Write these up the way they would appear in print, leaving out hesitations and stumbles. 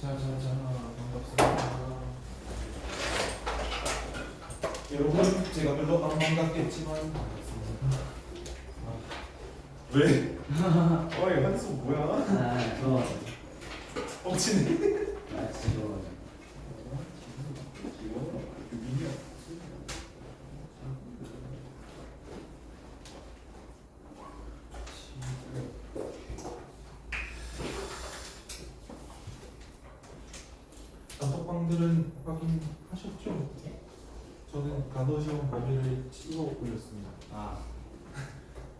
자자자 반갑습니다. 여러분 제가 별로 안 반갑겠지만 반갑습니다. 왜? 어이 한숨 뭐야? 아, 좋아. 뻥치네. 아, 진짜 좋아. 단톡방들은 확인하셨죠? 저는 단어 시험 범위를 찍어 올렸습니다. 아,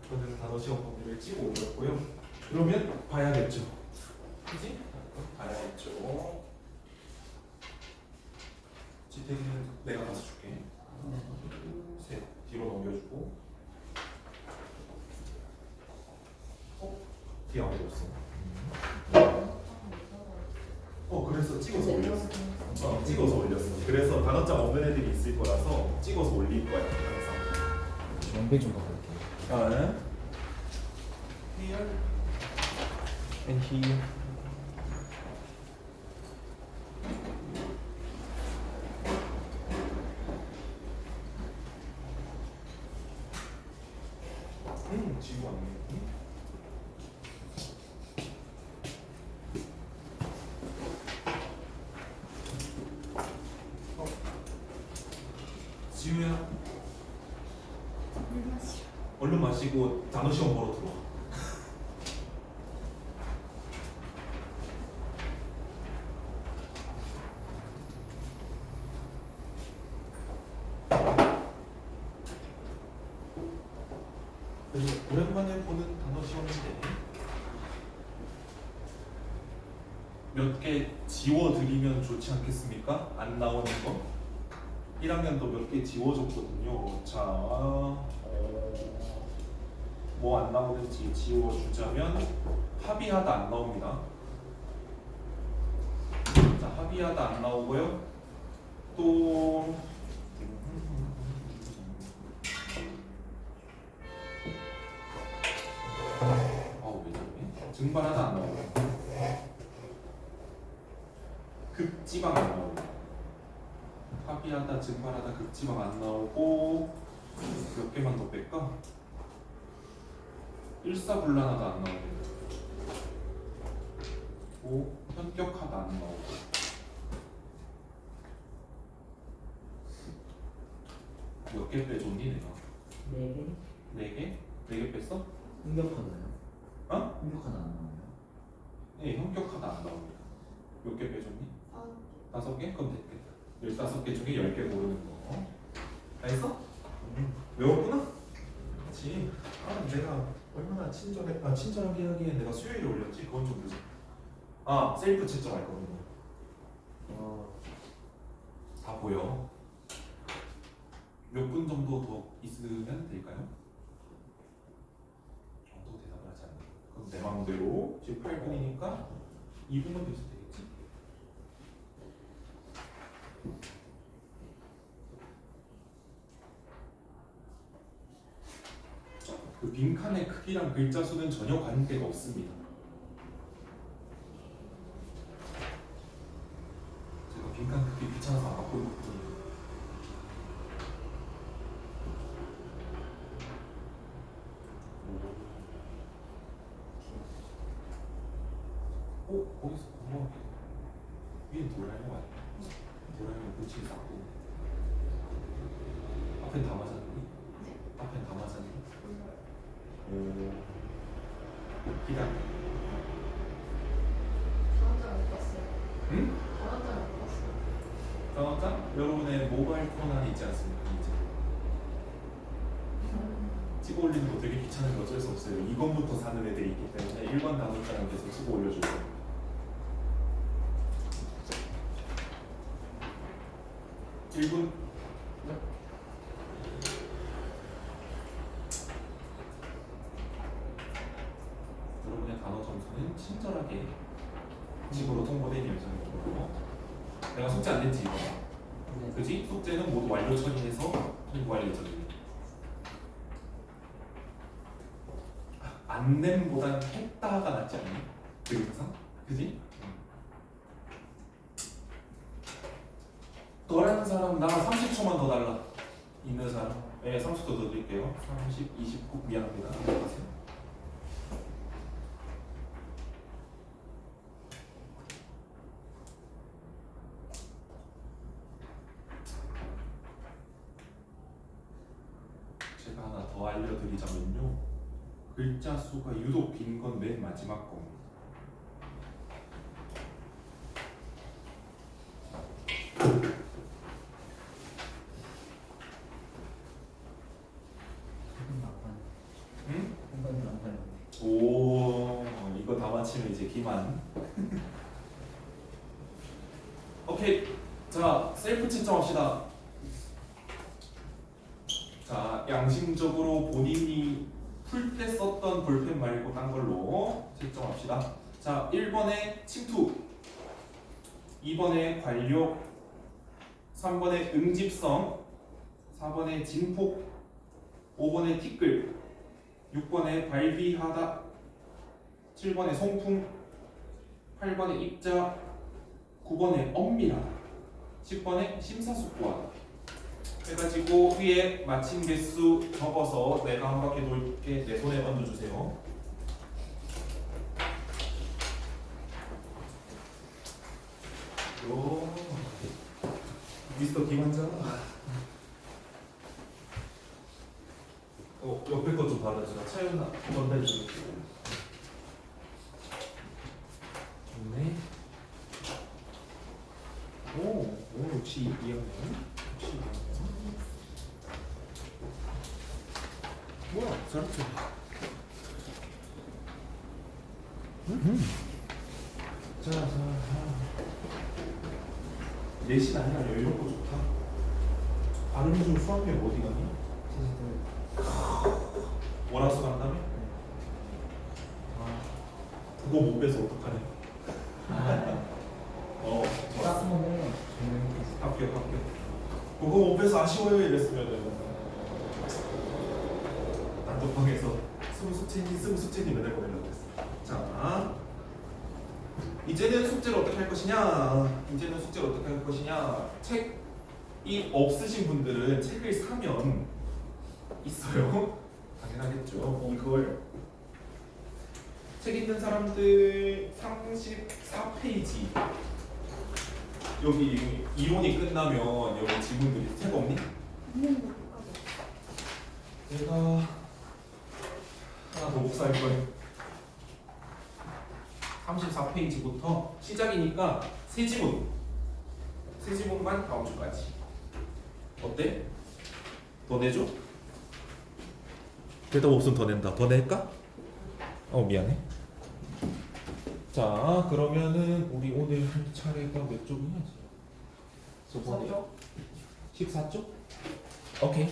저는 단어 시험 범위를 찍어 올렸고요. 그러면 봐야겠죠. 그지? 봐야겠죠. 지탱이는 내가 가서 줄게. 하나, 둘, 셋. 뒤로 넘겨주고. 뒤에 안 올렸어. 그래서 찍어서 올렸어. 찍어서 올렸어. 그래서 단어장 없는 애들이 있을 거라서 찍어서 올릴 거야 항상. 연배 좀 바꿀게요. 네. Here and here. 지우 왔네. 지우야. 얼른 마시고 단어 시험 보러 들어와. 오랜만에 보는 단어 시험인데 몇 개 지워드리면 좋지 않겠습니까? 안 나오는 거 1학년도 몇 개 지워줬거든요. 자, 뭐 안 나오는지 지워주자면 합의하다 안 나옵니다. 자, 합의하다 안 나오고요. 또 왜 저래? 증발하다 안 나오고 극지방 안 나오고 합의하다 증발하다 극지방 안 나오고 몇 개만 더 뺄까? 일사불란하다 안 나오고 현격하다 안 나오고 몇 개 빼줬니 내가? 4개? 4개? 4개 뺐어? 흥격하다요? 어? 흥격하다 안 나와요? 네, 현격하다 안 나옵니다. 몇 개 빼줬니? 5개? 그럼 됐겠다. 15개 중에 10개 고르는 거. 다 했어? 외웠구나? 그렇지. 내가 얼마나 친절하게 하기에 내가 수요일에 올렸지? 그건 좀 늦어. 셀프 채점할 거거든요. 다 보여. 몇 분 정도 더 있으면 될까요? 또 대답을 하지 않네. 그럼 내 마음대로 지금 8분이니까 2분만 더 있으면 되겠지? 그 빈칸의 크기랑 글자 수는 전혀 관계가 없습니다. 제가 빈칸 크기 귀찮아서 안 바꾸는 것뿐이에요. 거기서 궁금한 게 위에 도라에몽 아니야? 도라에몽 물질 쌓고 앞엔 다 맞았니? 앞엔 다 맞았니? 기다. 응? 단어장? 여러분의 모바일 폰 안에 있지 않습니까? 이제 찍어 올리는 거 되게 귀찮은 거 어쩔 수 없어요. 이건부터 사는 애들이 있기 때문에 일반 단어장을 계속 찍어 올려줄 거예요. 일본 여러분의 단어 점수는 친절하게 집으로 통보될 예정이고 내가 숙제 안 냈지 이거. 네. 그지? 숙제는 모두 완료 처리해서 통보할 예정이에요. 안 냄보단 했다가 낫지 않니? 그 영상? 그지? 덜한 사람 나 30초만 더 달라. 있는 사람. 네, 30초 더 드릴게요. 30, 29 미안합니다. 안녕하세요. 제가 하나 더 알려드리자면요. 글자 수가 유독 빈 건 맨 마지막 겁니다. 응? 한번도 안 닮았네. 오, 이거 다 맞히면 이제 기만. 오케이. 자, 셀프 채점합시다. 자, 양심적으로 본인이 풀 때 썼던 볼펜 말고 딴 걸로 채점합시다. 자, 1번에 침투, 2번에 관력, 3번에 응집성, 4번에 진폭, 5번에 티끌, 6번에 발비하다, 7번에 송풍, 8번에 입자, 9번에 엄밀하다, 10번에 심사숙고하다. 해가지고 위에 맞힌 개수 적어서 내가 한 바퀴 돌게 내 손에 얹어주세요. 요 미스터 김환자. 옆에 거 좀 받아주라. 차연아 전달 좀 해주세요. 좋네. 오 역시 이해하네. 역시 이해하네. 뭐야 잘했죠. 자. 내신 아니라 이런 거 좋다. 발음 중 수학여행 어디 가니? 제주도. 월화수 간다며? 그거 못 빼서 어떡하냐? 땄으면은 합격. 그거 못 빼서 아쉬워요 이랬으면은 단톡방에서 스무 숙제니 맨날 보내려고 했어. 자, 이제는 숙제를 어떻게 할 것이냐? 책이 없으신 분들은 책을 사면 있어요. 당연하겠죠. 이걸 책 있는 사람들 34페이지 여기 이론이 끝나면 여기 지문들이 책 없니? 내가 하나 더 복사할 거예요. 34페이지부터 시작이니까 세 지문만 다음 주까지. 어때? 더 내줘? 대답 없으면 더 낸다. 더 낼까? 미안해. 자, 그러면은 우리 오늘 할 차례가 몇 쪽이냐? 14쪽? 14쪽? 오케이.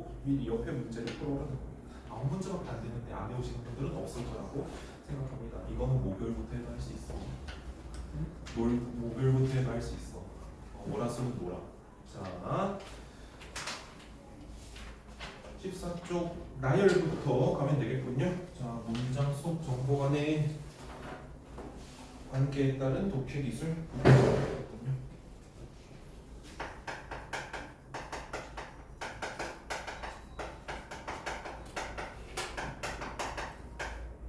하고 미리 옆에 문제를 풀어오라는 겁니다. 아무 문제밖에 안 되는데 안 외우시는 분들은 없을 거라고 생각합니다. 이거는 목요일부터 해도 할 수 있어. 목요일부터 해도 할 수 있어. 월화수는 놀아. 자, 14쪽 나열부터 가면 되겠군요. 자, 문장 속 정보 간의 관계에 따른 독해 기술 되겠군요.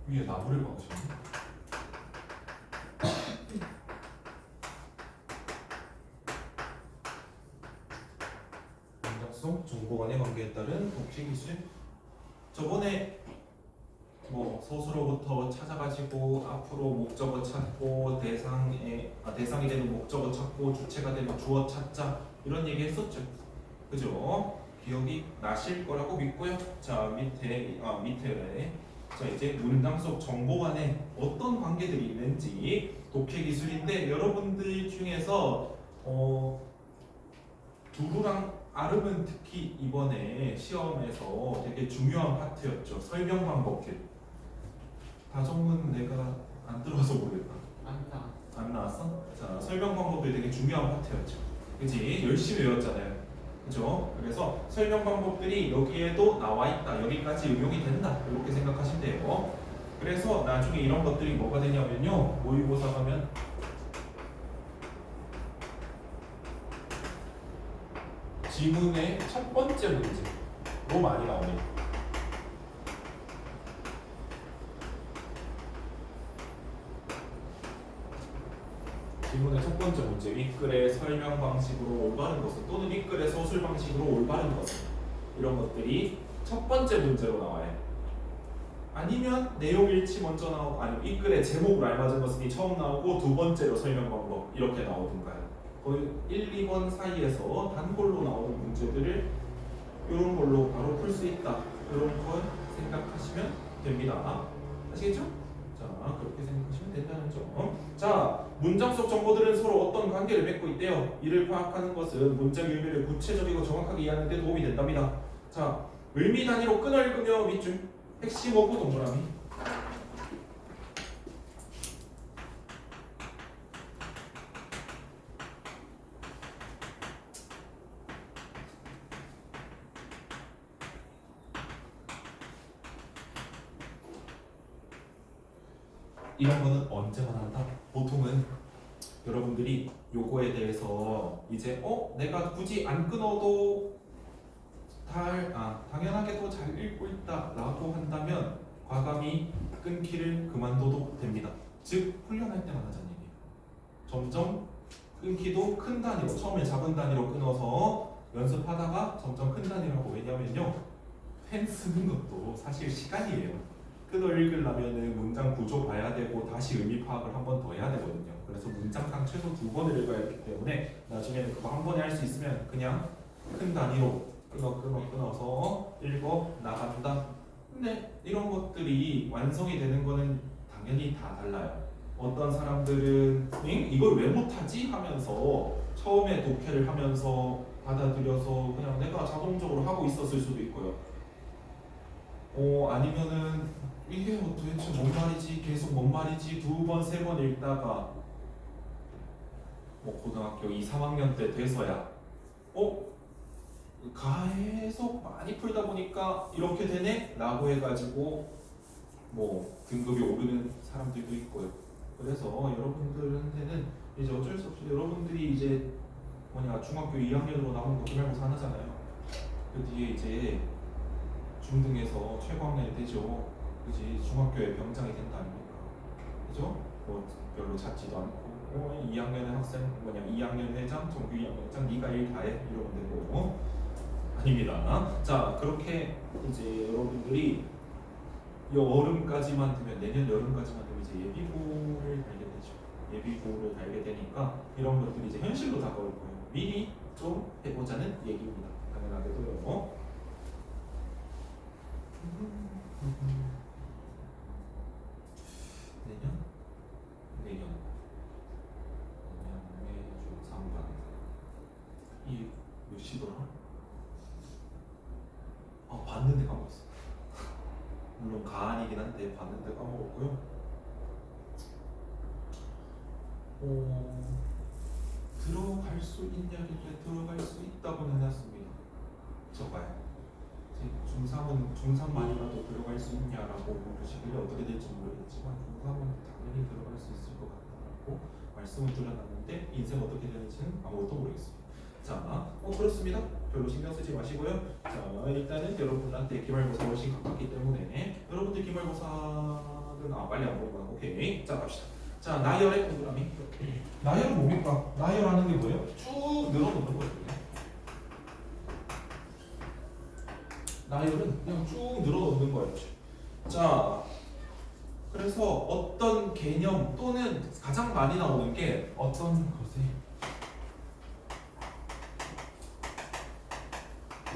위에 나무를 박으셨네. 문장 속 정보 간의 관계에 따른 독해 기술. 저번에 뭐 서술어부터 찾아가지고 앞으로 목적어 찾고 대상이 되는 목적어 찾고 주체가 되는 주어 찾자 이런 얘기 했었죠. 그죠? 기억이 나실 거라고 믿고요. 자, 밑에 자, 이제 문장 속 정보 간에 어떤 관계들이 있는지 독해 기술인데 여러분들 중에서 두루랑 아름은 특히 이번에 시험에서 되게 중요한 파트였죠. 설명 방법들. 다정은 내가 안 들어서 모르겠다. 안 나왔어? 자, 설명 방법들이 되게 중요한 파트였죠. 그지? 열심히 외웠잖아요. 그죠? 그래서 설명 방법들이 여기에도 나와 있다. 여기까지 응용이 된다. 이렇게 생각하시면 돼요. 그래서 나중에 이런 것들이 뭐가 되냐면요. 모의고사 가면 지문의 첫 번째 문제로 많이 나옵니다. 지문의 첫 번째 문제, 윗글의 설명 방식으로 올바른 것은 또는 윗글의 서술 방식으로 올바른 것은 이런 것들이 첫 번째 문제로 나와요. 아니면 내용 일치 먼저 나오고 아니면 윗글의 제목으로 알맞은 것이 처음 나오고 두 번째로 설명 방법 이렇게 나오든가요. 거의 1, 2번 사이에서 단골로 나오는 문제들을 이런 걸로 바로 풀 수 있다. 이런 걸 생각하시면 됩니다. 아시겠죠? 자, 그렇게 생각하시면 된다는 점. 자, 문장 속 정보들은 서로 어떤 관계를 맺고 있대요. 이를 파악하는 것은 문장 의미를 구체적이고 정확하게 이해하는 데 도움이 된답니다. 자, 의미 단위로 끊어읽으며 밑줄 핵심 어구 동그라미. 이런 거는 언제만 한다? 보통은 여러분들이 요거에 대해서 이제 내가 굳이 안 끊어도 당연하게도 잘 읽고 있다 라고 한다면 과감히 끊기를 그만둬도 됩니다. 즉 훈련할 때만 하자는 얘기예요. 점점 끊기도 큰 단위로 처음에 작은 단위로 끊어서 연습하다가 점점 큰 단위라고. 왜냐면요 펜 쓰는 것도 사실 시간이에요. 끊어 읽으려면 문장 구조 봐야 되고 다시 의미 파악을 한 번 더 해야 되거든요. 그래서 문장당 최소 2번을 읽어야 하기 때문에 나중에는 그거 한 번에 할 수 있으면 그냥 큰 단위로 끊어서 읽어 나간다. 근데 이런 것들이 완성이 되는 거는 당연히 다 달라요. 어떤 사람들은 이걸 왜 못하지? 하면서 처음에 독해를 하면서 받아들여서 그냥 내가 자동적으로 하고 있었을 수도 있고요. 아니면은 이게 도대체 뭔 말이지? 계속 뭔 말이지? 두 번, 세 번 읽다가 고등학교 2, 3학년 때 돼서야 계속 많이 풀다 보니까 이렇게 되네? 라고 해가지고 등급이 오르는 사람들도 있고요. 그래서 여러분들한테는 이제 어쩔 수 없이 여러분들이 이제 중학교 2학년으로 나오는 거 기말고사 하나잖아요. 그 뒤에 이제 중등에서 최고학년이 되죠. 그지? 중학교의 병장이 된다 아닙니까? 그죠? 별로 찾지도 않고 2학년의 학생 2학년 회장, 정규 2학년 회장 네가 일 다 해 이러면 되고 아닙니다. 자, 그렇게 이제 여러분들이 여름까지만 되면 내년 여름까지만 되면 이제 예비고를 달게 되죠. 예비고를 달게 되니까 이런 것들이 이제 현실로 다가올 거예요. 미리 좀 해보자는 얘기입니다. 당연하게도요. 내년 중 3반 이 몇 시더라? 봤는데 까먹었어. 물론 가안이긴 한데 봤는데 까먹었고요. 들어갈 수 있냐길래 들어갈 수 있다고 해놨습니다. 적어요. 중3만이라도 들어갈 수 있냐라고 물으시길래 어떻게 될지 모르겠지만 중3은 당연히 들어갈 수 있을 것 같다고 말씀을 드려놨는데 인생 어떻게 되는지는 아무것도 모르겠습니다. 자, 그렇습니다. 별로 신경 쓰지 마시고요. 자, 일단은 여러분한테 기말고사 훨씬 가깝기 때문에 여러분들 기말고사는 빨리 안 보고 오케이. 자, 갑시다. 자, 나열의 동그라미. 나열은 뭡니까? 나열하는 게 뭐예요? 쭉 늘어놓는 거예요. 나열은 그냥 쭉 늘어놓는 거예요. 자, 그래서 어떤 개념 또는 가장 많이 나오는 게 어떤 것의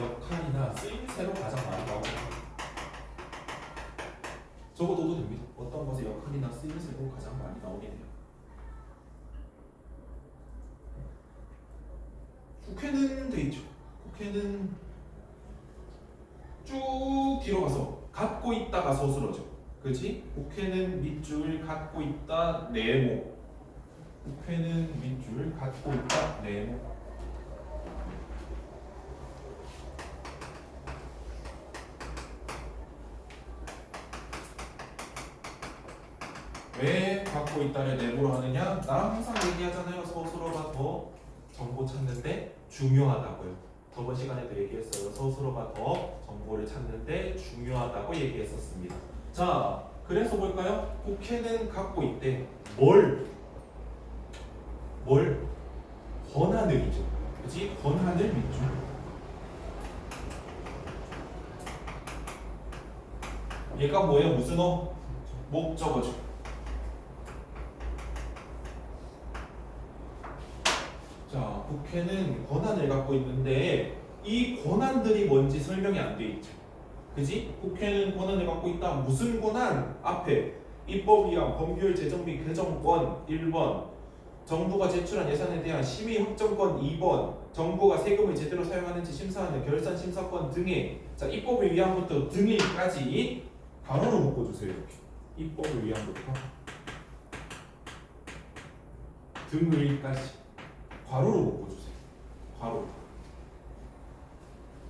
역할이나 쓰임새로 가장 많이 나옵니다. 적어둬도 됩니다. 어떤 것의 역할이나 쓰임새로 가장 많이 나오게 돼요. 국회는 돼 있죠. 국회는 쭉 뒤로 가서 갖고 있다가 서술어죠. 그렇지? 국회는 밑줄 갖고 있다 네모. 국회는 밑줄 갖고 있다 네모. 왜 갖고 있다를 네모로 하느냐? 나 항상 얘기하잖아요. 서술어가 더 정보 찾는데 중요하다고요. 저번 시간에도 얘기했어요. 서술어가 더 정보를 찾는데 중요하다고 얘기했었습니다. 자, 그래서 볼까요? 국회는 갖고 있대. 뭘? 권한을이죠. 그치? 권한을 밑줄. 얘가 뭐예요? 무슨 어? 목적어죠. 자, 국회는 권한을 갖고 있는데 이 권한들이 뭔지 설명이 안 돼 있죠. 그지? 국회는 권한을 갖고 있다. 무슨 권한? 앞에 입법위원, 법률 제정 및 개정권 1번, 정부가 제출한 예산에 대한 심의 확정권 2번, 정부가 세금을 제대로 사용하는지 심사하는 결산 심사권 등의 자 입법의 위한부터 등의까지 단어로 묶어주세요. 이렇게 입법의 위한부터 등의까지 괄호로 묶어주세요. 괄호.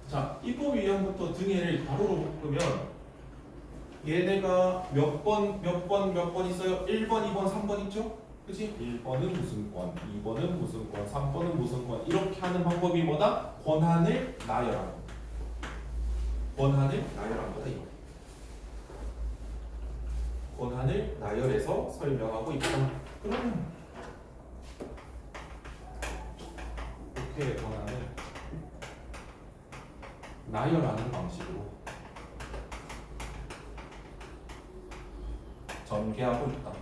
자, 입법 위원부터 등해를 괄호로 묶으면 얘네가 몇 번 있어요? 1번, 2번, 3번 있죠? 그치? 1번은 무슨 권, 2번은 무슨 권, 3번은 무슨 권 이렇게 하는 방법이 뭐다? 권한을 나열하는 거다. 권한을 나열한 거다 이거. 권한을 나열해서 설명하고 있다. 그러면 국회의 권한을 나열하는 방식으로 전개하고 있다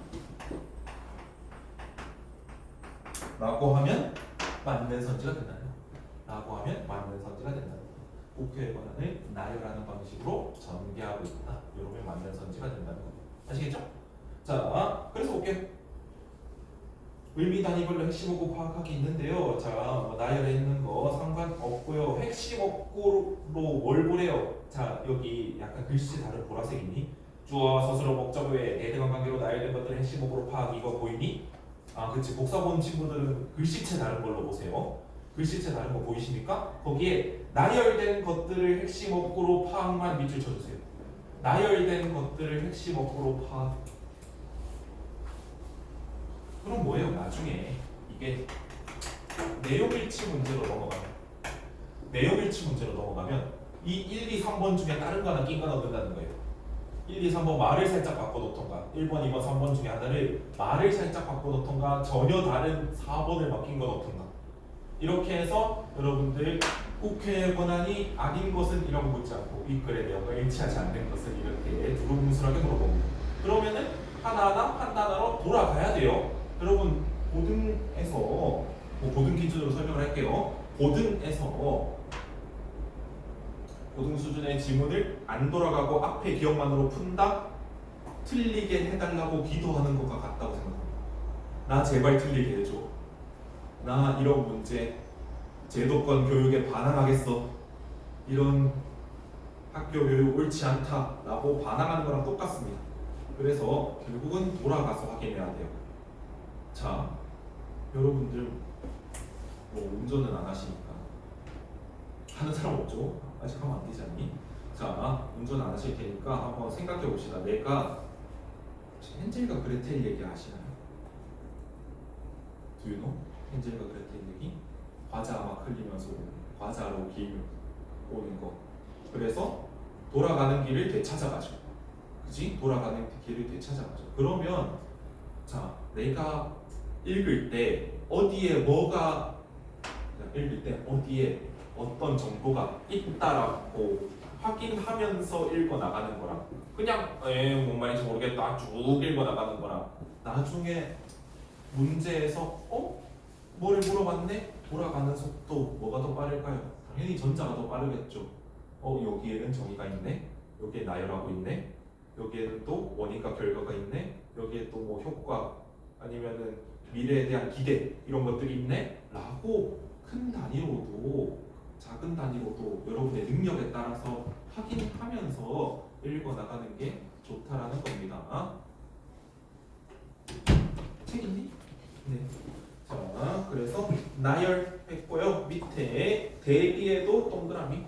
라고 하면 맞는 선지가 된다는 거예요. 라고 하면 맞는 선지가 된다는 거예요. 국회의 권한을 나열하는 방식으로 전개하고 있다. 이러면 맞는 선지가 된다는 거예요. 아시겠죠? 자, 그래서 볼게요. 의미 단위별로 핵심 어구 파악하기 있는데요. 자, 나열해 있는 거 상관없고요. 핵심 어구로 뭘 보래요? 자, 여기 약간 글씨 다른 보라색이니? 주어와 서술어 목적 외에 대등한 관계로 나열된 것들을 핵심 어구로 파악 이거 보이니? 아, 그치. 복사 본 친구들은 글씨체 다른 걸로 보세요. 글씨체 다른 거 보이십니까? 거기에 나열된 것들을 핵심 어구로 파악만 밑줄 쳐주세요. 나열된 것들을 핵심 어구로 파악. 그럼 뭐예요? 나중에 이게 내용일치 문제로 넘어가면 이 1, 2, 3번 중에 다른 거 하나 낀 거 넣는다는 거예요. 1, 2, 3번 말을 살짝 바꿔놓던가 1번, 2번, 3번 중에 하나를 말을 살짝 바꿔놓던가 전혀 다른 4번을 바뀐 거 넣던가 이렇게 해서 여러분들 국회의 권한이 아닌 것은 이라고 묻지 않고 이 글의 내용과 일치하지 않는 것은 이렇게 두루뭉술하게 물어봅니다. 그러면은 하나하나 판단하러 돌아가야 돼요. 여러분 고등에서 고등 기준으로 설명을 할게요. 고등에서 고등 수준의 지문을 안 돌아가고 앞에 기억만으로 푼다? 틀리게 해달라고 기도하는 것과 같다고 생각합니다. 나 제발 틀리게 해줘. 나 이런 문제 제도권 교육에 반항하겠어. 이런 학교 교육 옳지 않다라고 반항하는 거랑 똑같습니다. 그래서 결국은 돌아가서 확인해야 돼요. 자, 여러분들 뭐 운전은 안 하시니까 하는 사람 없죠? 아직 하면 안 되지 않니? 자, 운전 안 하실 테니까 한번 생각해 봅시다. 내가 헨젤과 그레텔 얘기 아시나요? Do you know? 헨젤과 그레텔 얘기? 과자 막 흘리면서 과자로 길 오는 거. 그래서 돌아가는 길을 되찾아가죠. 그지? 돌아가는 길을 되찾아가죠. 그러면 자, 내가 읽을 때 어디에 뭐가 읽을 때 어디에 어떤 정보가 있다라고 확인하면서 읽어 나가는 거랑 그냥 뭔 말인지 모르겠다 쭉 읽어 나가는 거랑 나중에 문제에서 뭐를 물어봤네? 돌아가는 속도 뭐가 더 빠를까요? 당연히 전자가 더 빠르겠죠. 여기에는 정의가 있네. 여기에 나열하고 있네. 여기에는 또 원인과 결과가 있네. 여기에 또 뭐 효과 아니면은 미래에 대한 기대 이런 것들이 있네. 라고 큰 단위로도 작은 단위로도 여러분의 능력에 따라서 확인하면서 읽어 나가는 게 좋다라는 겁니다. 책 있니? 네. 자, 그래서 나열했고요. 밑에 대비에도 동그라미.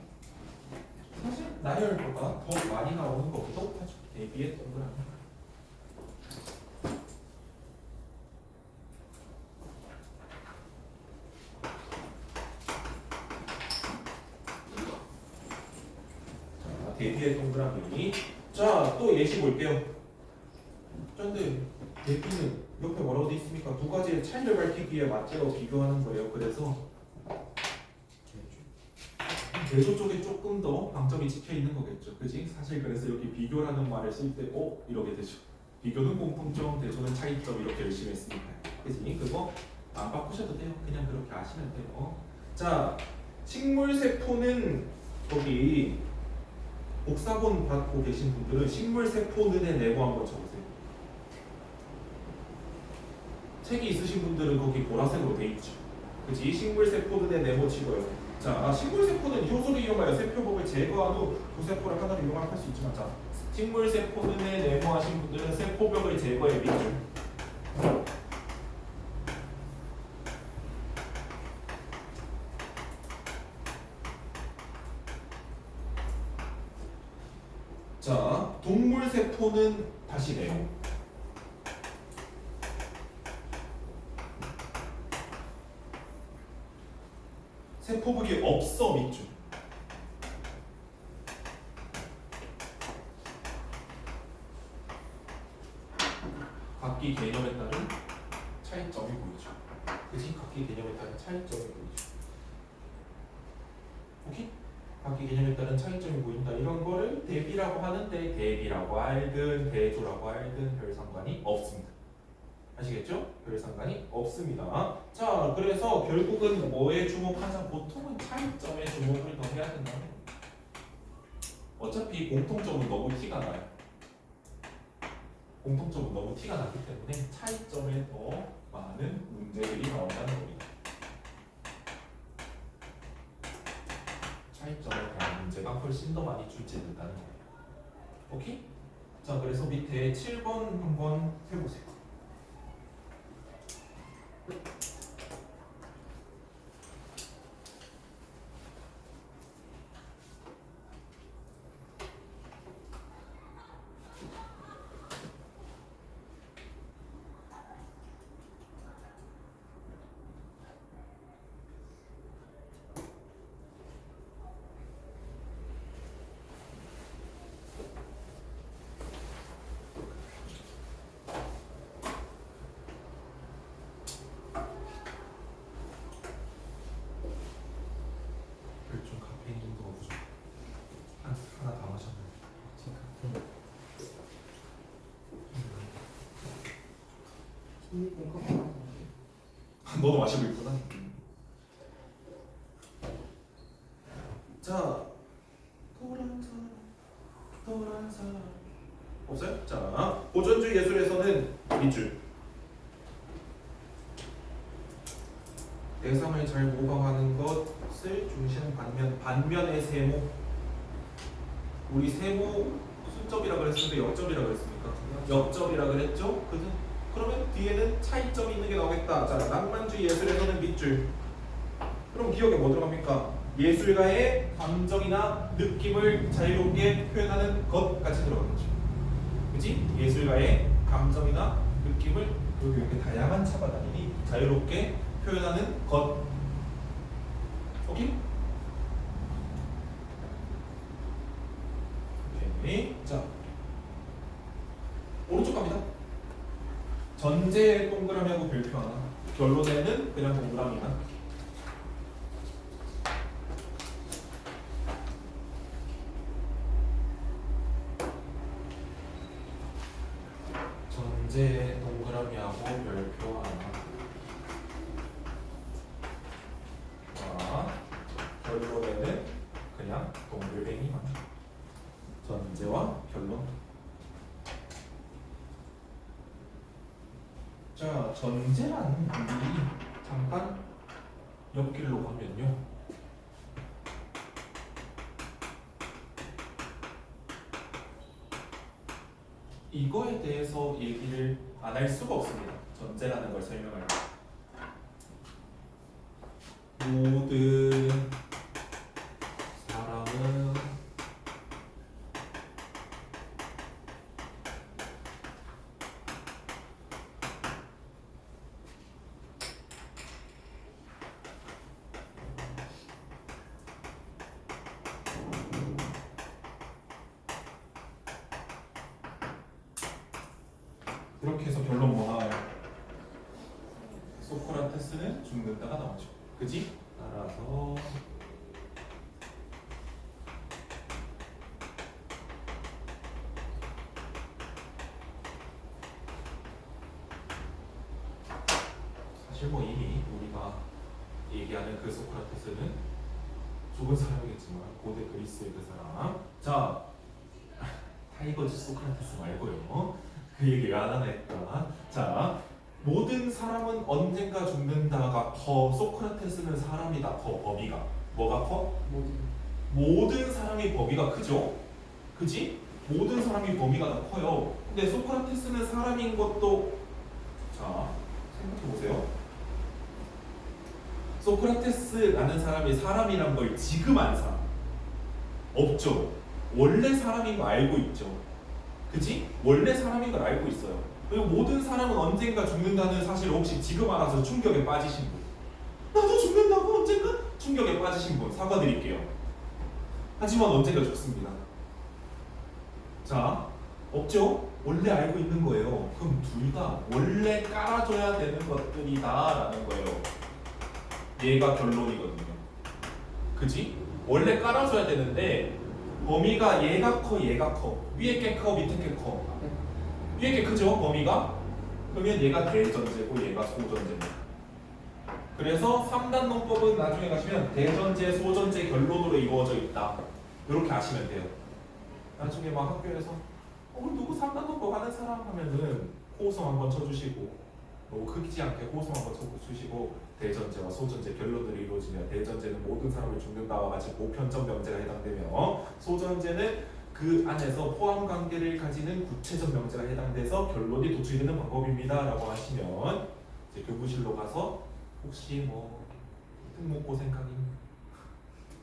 사실 나열보다 더 많이 나오는 것부터 하죠. 대비에 동그라미. 자, 대비에 동그라미. 자, 또 예시 볼게요. 그런데 대비는 옆에 뭐라고 돼 있습니까? 두 가지의 차이를 밝히기 위해 맞대어 비교하는 거예요. 그래서 대조 쪽에 조금 더 방점이 찍혀 있는 거겠죠. 그지? 사실 그래서 여기 비교라는 말을 쓸 때 이렇게 되죠. 비교는 공통점, 대조는 차이점 이렇게 열심히 했으니까. 그지? 그거 안 바꾸셔도 돼요. 그냥 그렇게 아시면 돼요. 자, 식물세포는 거기 복사본 받고 계신 분들은 식물세포는의 네모 한번 적으세요. 책이 있으신 분들은 거기 보라색으로 돼 있죠. 그지? 식물세포는의 네모 치고요. 자, 식물세포는 효소를 이용하여 세포복을 제거한 후 두 세포를 하나로 융합할 수 있지만 자, 식물세포는에 네모하신 분들은 세포벽을 제거해 밑줄. 자, 동물세포는 다시 네모. 세포벽이 없어 밑줄. 각기 개념에 따른 차이점이 보이죠. 그치? 각기 개념에 따른 차이점이 보이죠. 오케이? 각기 개념에 따른 차이점이 보인다. 이런 거를 대비라고 하는데 대비라고 알든 대조라고 알든 별 상관이 없습니다. 아시겠죠? 별 상관이 없습니다. 자, 그래서 결국은 뭐에 주목하자? 보통은 차이점에 주목을 더 해야 된다는 겁니다. 어차피 공통점은 너무 티가 나요. 공통점은 너무 티가 나기 때문에 차이점에 더 많은 문제들이 나온다는 겁니다. 차이점에 대한 문제가 훨씬 더 많이 출제된다는 거예요. 오케이? 자, 그래서 밑에 7번 한번 해보세요. 좀 카페인 정도가 부족. 하나 다 마셨네. 너도 마시고 있구나. 자, 도란 사람 없어요? 자, 고전주의 예술에서는 밑줄 대상을 잘 모방하는 것을 중시하는 반면의 세모 우리 세모 순점이라 그랬는데 역점이라 그랬습니까? 역점이라 그랬죠? 그러면 뒤에는 차이점이 있는 게 나오겠다. 자, 낭만주의 예술에서는 밑줄. 그럼 기억에 뭐 들어갑니까? 예술가의 감정이나 느낌을 자유롭게 표현하는 것 같이 들어가겠죠. 그지? 예술가의 감정이나 느낌을 여기 이렇게 다양한 차가 다니니 자유롭게 표현하는 것. 오케이? 오케이. 자, 오른쪽 갑니다. 전제 동그라미하고 별표 하나. 결론에는 그냥 동그라미만. 전제 동그라미하고 별표 하나. 자, 결론에는 그냥 동글뱅이만. 전제와 결론. 자, 전제라는 우리 잠깐 옆길로 가면요. 이거에 대해서 얘기를 안 할 수가 없습니다. 전제라는 걸 설명할 때. 모든 사람은 이렇게 해서 결론 뭐 나와요? 소크라테스는 죽는다가 나오죠. 그지? 따라서 사실 뭐 이미 우리가 얘기하는 그 소크라테스는 죽은 사람이겠지만 고대 그리스의 그 사람. 자, 타이거즈 소크라테스 말고요. 그 얘기 왜 안 하나 했다. 자, 모든 사람은 언젠가 죽는다가 커. 소크라테스는 사람이다 커. 범위가 뭐가 커? 모든 사람이 범위가 크죠. 그지? 모든 사람이 범위가 다 커요. 근데 소크라테스는 사람인 것도 자 생각해 보세요. 소크라테스라는 사람이 사람이란 걸 지금 안 사. 없죠. 원래 사람인 거 알고 있죠. 그지? 원래 사람인 걸 알고 있어요. 그리고 모든 사람은 언젠가 죽는다는 사실을 혹시 지금 알아서 충격에 빠지신 분? 나도 죽는다고 언젠가? 충격에 빠지신 분 사과드릴게요. 하지만 언젠가 죽습니다. 자, 없죠? 원래 알고 있는 거예요. 그럼 둘 다 원래 깔아줘야 되는 것들이다 라는 거예요. 얘가 결론이거든요. 그지? 원래 깔아줘야 되는데 범위가 얘가 커 얘가 커. 위에 게 커 밑에 게 커. 위에 게 크죠 범위가? 그러면 얘가 대전제고 얘가 소전제입니다. 그래서 3단 논법은 나중에 가시면 대전제 소전제 결론으로 이루어져 있다. 이렇게 아시면 돼요. 나중에 막 학교에서 누구 3단 논법 하는 사람 하면은 호송 한번 쳐주시고 너무 크지 않게 호송 한번 쳐주시고 대전제와 소전제 결론으로 이루어지면 대전제는 모든 사람을 죽는다와 같이 보편적 명제가 해당되며 소전제는 그 안에서 포함 관계를 가지는 구체적 명제가 해당돼서 결론이 도출되는 방법입니다 라고 하시면 이제 교부실로 가서 혹시 뭐 특목고생 강의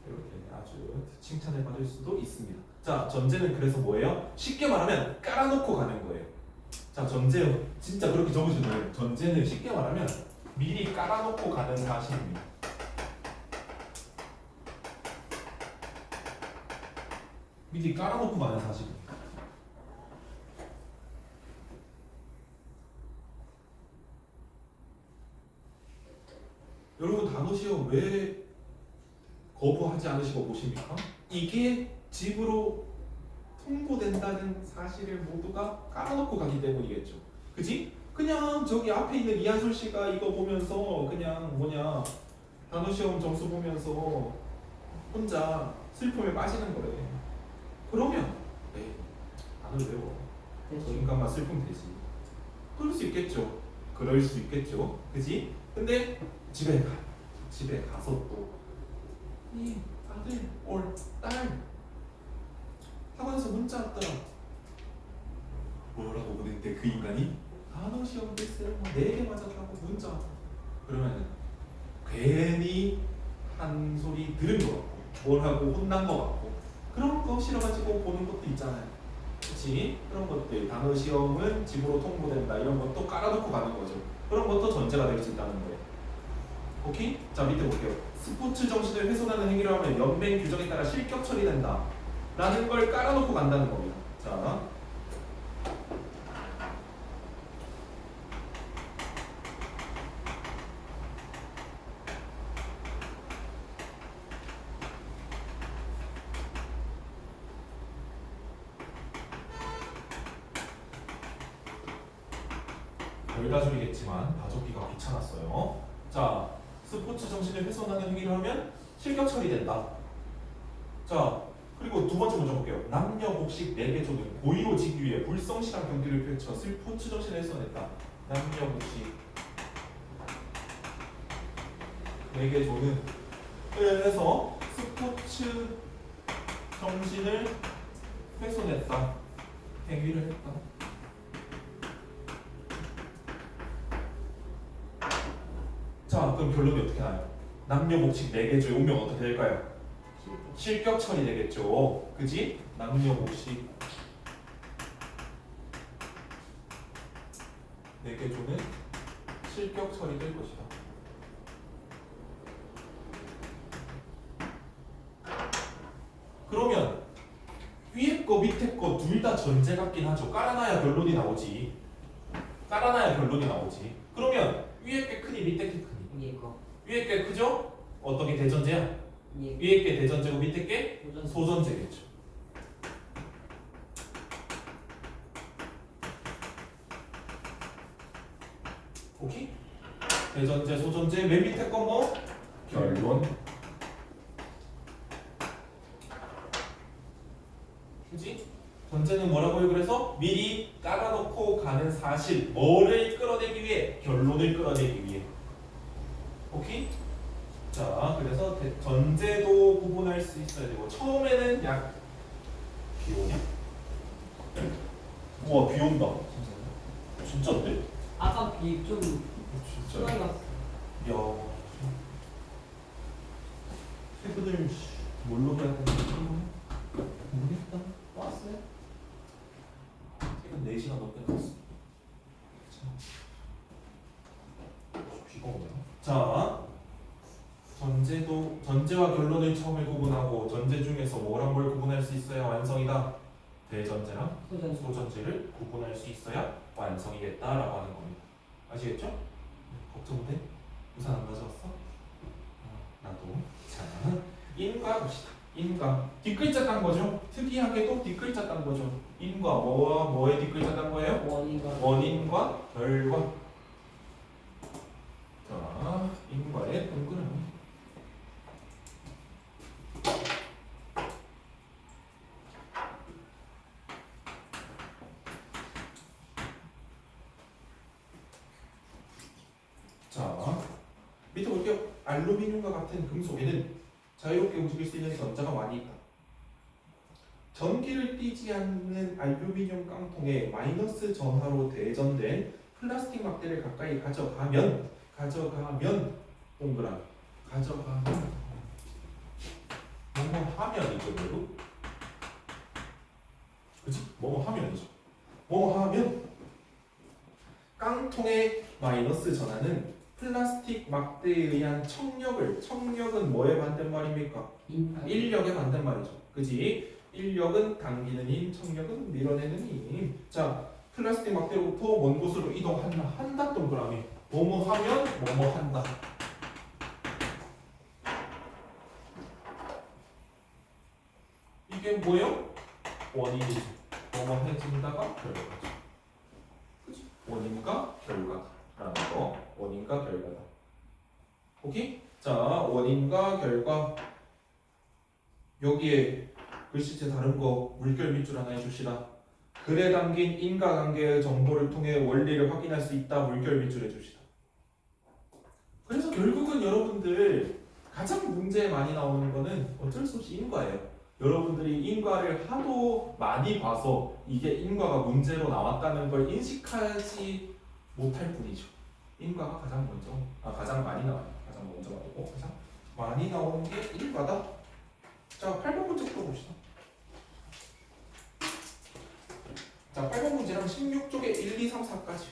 이렇게 아주 칭찬을 받을 수도 있습니다. 자, 전제는 그래서 뭐예요? 쉽게 말하면 깔아놓고 가는 거예요. 자, 전제 진짜 그렇게 적으시면 돼요. 전제는 쉽게 말하면 미리 깔아놓고 가는 사실입니다. 미리 깔아놓고 가는 사실입니다. 여러분 단어 시험 왜 거부하지 않으시고 보십니까? 이게 집으로 통보된다는 사실을 모두가 깔아놓고 가기 때문이겠죠. 그지? 그냥 저기 앞에 있는 이한솔 씨가 이거 보면서 그냥 단어 시험 점수 보면서 혼자 슬픔에 빠지는 거래. 그러면 단어를 외워. 저 인간만 슬픔 되지. 그럴 수 있겠죠. 그럴 수 있겠죠. 그지? 근데 집에 가서 또 이 아들, 딸 학원에서 문자 왔더라. 뭐라고 보냈는데 그 인간이 단어 시험 베스트를 4개 맞았다고 문자 왔다. 그러면은 괜히 한 소리 들은 것 같고 뭘 하고 혼난 것 같고 그런 거 싫어가지고 보는 것도 있잖아요. 그치? 그런 것들 단어 시험은 집으로 통보된다 이런 것도 깔아놓고 가는 거죠. 그런 것도 전제가 될 수 있다는 거예요. 오케이? 자 밑에 볼게요. 스포츠 정신을 훼손하는 행위를 하면 연맹 규정에 따라 실격 처리된다 라는 걸 깔아놓고 간다는 겁니다. 자 별가족이겠지만 가족기가 귀찮았어요. 자, 스포츠 정신을 훼손하는 행위를 하면 실격 처리된다. 자, 그리고 두 번째 문제 볼게요. 남녀 복식 4개 조는 고의로 지기 위해 불성실한 경기를 펼쳐 스포츠 정신을 훼손했다. 남녀 복식 4개 조는 해서 스포츠 정신을 훼손했다. 행위를 했다. 자, 그럼 결론이 어떻게 나요? 남녀 복식 4개 조의 운명 어떻게 될까요? 실격 처리되겠죠. 그지? 남녀 복식 4개 조는 실격 처리될 것이다. 그러면 위에 거 밑에 거 둘 다 전제 같긴 하죠. 깔아놔야 결론이 나오지. 깔아놔야 결론이 나오지. 그러면 위에 게 크니 밑에 게 크니? 이거 위에 게 크죠? 어떤 게 대전제야? 위에 게 대전제고 밑에 게 소전제겠죠. 오케이? 대전제, 소전제, 맨 밑에 거 뭐? 결론. 그지? 전제는 뭐라고요? 그래서 미리 깔아놓고 가는 사실, 뭐를 끌어내기 위해? 결론을 끌어내기 위해. 오케이? 자, 그래서 전제도 구분할 수 있어야 되고 처음에는 약 비 오냐? 우와 비 온다. 진짜인데? 아까 비좀 진짜. 시간이 왔어. 야. 퇴근을 뭘로 해야 되는지 모르겠다. 왔어요? 퇴근 4시간 넘게 남았어. 비가 오냐? 자, 전제와 결론을 처음에 구분하고 전제 중에서 뭐랑 뭘 구분할 수 있어야 완성이다. 대전제랑 소전제를 구분할 수 있어야 완성이겠다라고 하는 겁니다. 아시겠죠? 걱정돼? 우산 안 가져왔어? 나도. 자, 인과 봅시다. 인과 뒷글자 딴 거죠. 특이하게도 뒷글자 딴 거죠. 인과 뭐와 뭐의 뒷글자 딴 거예요? 원인과 결과. 자, 인과의 동그라미. 자, 밑에 볼게요. 알루미늄과 같은 금속에는 자유롭게 움직일 수 있는 전자가 많이 있다. 전기를 띠지 않는 알루미늄 깡통에 마이너스 전하로 대전된 플라스틱 막대를 가까이 가져가면 동그라미 가져가면 뭐뭐 하면이죠 결국. 그치? 뭐뭐 하면이죠. 뭐뭐 하면 깡통의 마이너스 전하는 플라스틱 막대에 의한 청력은 뭐의 반대말입니까? 인력의 반대말이죠. 그지? 인력은 당기는 힘, 청력은 밀어내는 힘. 자, 플라스틱 막대로부터 먼 곳으로 이동한다 동그라미. 뭐뭐 하면 뭐뭐 한다. 이게 뭐예요? 원인이죠. 뭐뭐 해진다가 결과죠. 그치? 원인과 결과다라는 거. 원인과 결과다. 오케이? 자, 원인과 결과. 여기에 글씨체 다른 거 물결 밑줄 하나 해줍시다. 글에 담긴 인과관계의 정보를 통해 원리를 확인할 수 있다. 물결 밑줄 해줍시다. 그래서 결국은 여러분들 가장 문제에 많이 나오는 거는 어쩔 수 없이 인과예요. 여러분들이 인과를 하도 많이 봐서 이게 인과가 문제로 나왔다는 걸 인식하지 못할 뿐이죠. 인과가 가장 많이 나와요. 가장 먼저 나오고 가장 많이 나오는 게 인과다. 자, 8번 문제 풀어봅시다. 자, 8번 문제랑 16쪽에 1, 2, 3, 4까지.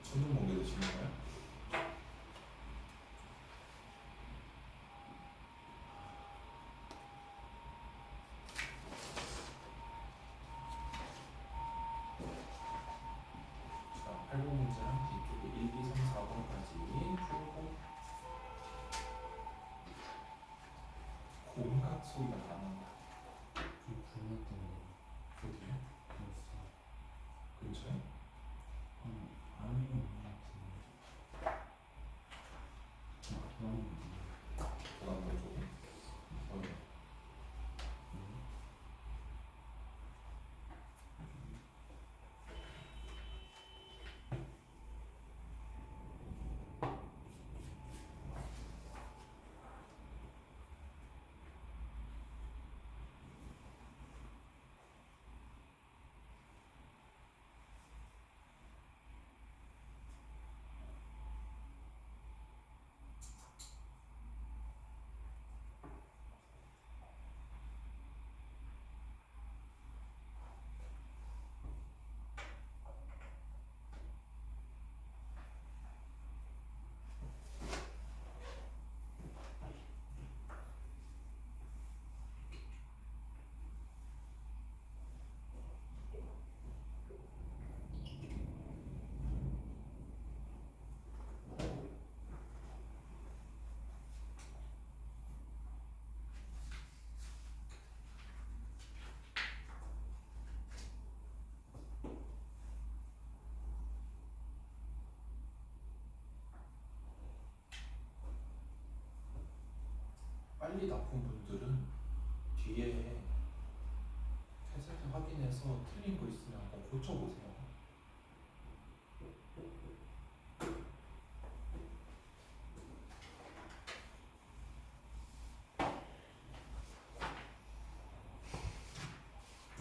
천둥 번개 드시는 거예요? 자, 8번 문제랑 뒤쪽에 1, 2, 3, 4번까지 풀고 온갖 소리가 다 난다. 어디에? 근처에? 도남로 쪽에? 어디? 빨리 납품 분들은 뒤에 캐세트 확인해서 틀린 거 있으면 한번 고쳐보세요.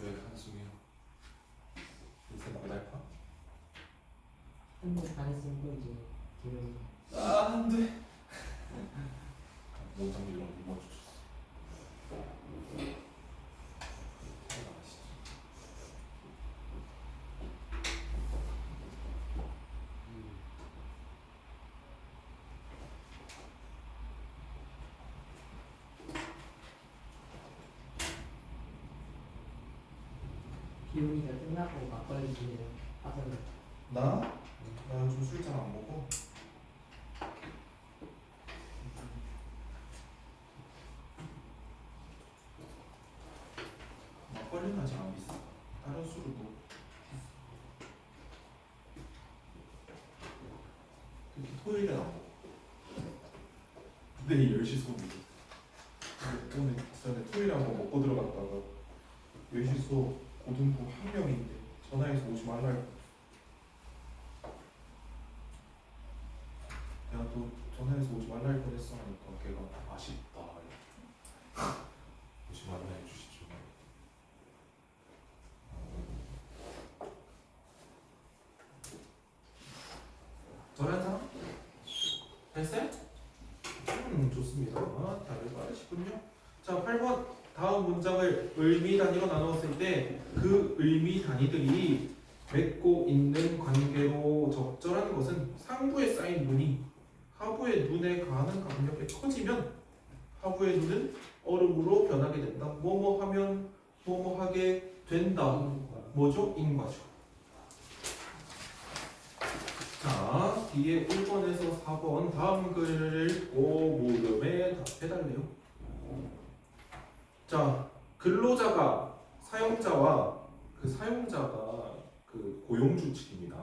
왜 한숨이야? 요새 나달까? 한번 잘했으면 또 이제 기분이 아, 안 돼. 원장님 이런 거 못 맞춰줬어. 기운이가 끝나고 막걸리 주네요. 하잖아. 나 요즘 술 잘 안 먹어. 막걸리는 아직 안 비싸. 다른 술은 뭐 특히 토요일에 안 먹어. 내일 10시 수업이지. 오늘 전에 토요일에 한번 먹고 들어갔다가 10시 수업 고등부 한 명인데 전화해서 오지 말라 했고 내가 또 전화해서 오지 말라 할 뻔했어 하니까 걔가 아쉽다 오지 말라 해주시죠. 전화 사람? 됐어요? 좋습니다. 다들 빠르시군요. 자, 8번 다음 문장을 의미 단위로 나누었을 때 그 의미 단위들이 맺고 있는 관계로 적절한 것은 상부에 쌓인 눈이 하부의 눈에 가하는 강력에 커지면 하부의 눈은 얼음으로 변하게 된다. 뭐뭐 하면 뭐뭐 하게 된다. 뭐죠? 인과죠. 자, 뒤에 1번에서 4번 다음 글을 읽고 물음에 답해달래요. 자, 근로자가 사용자와 사용자가 고용주 측입니다.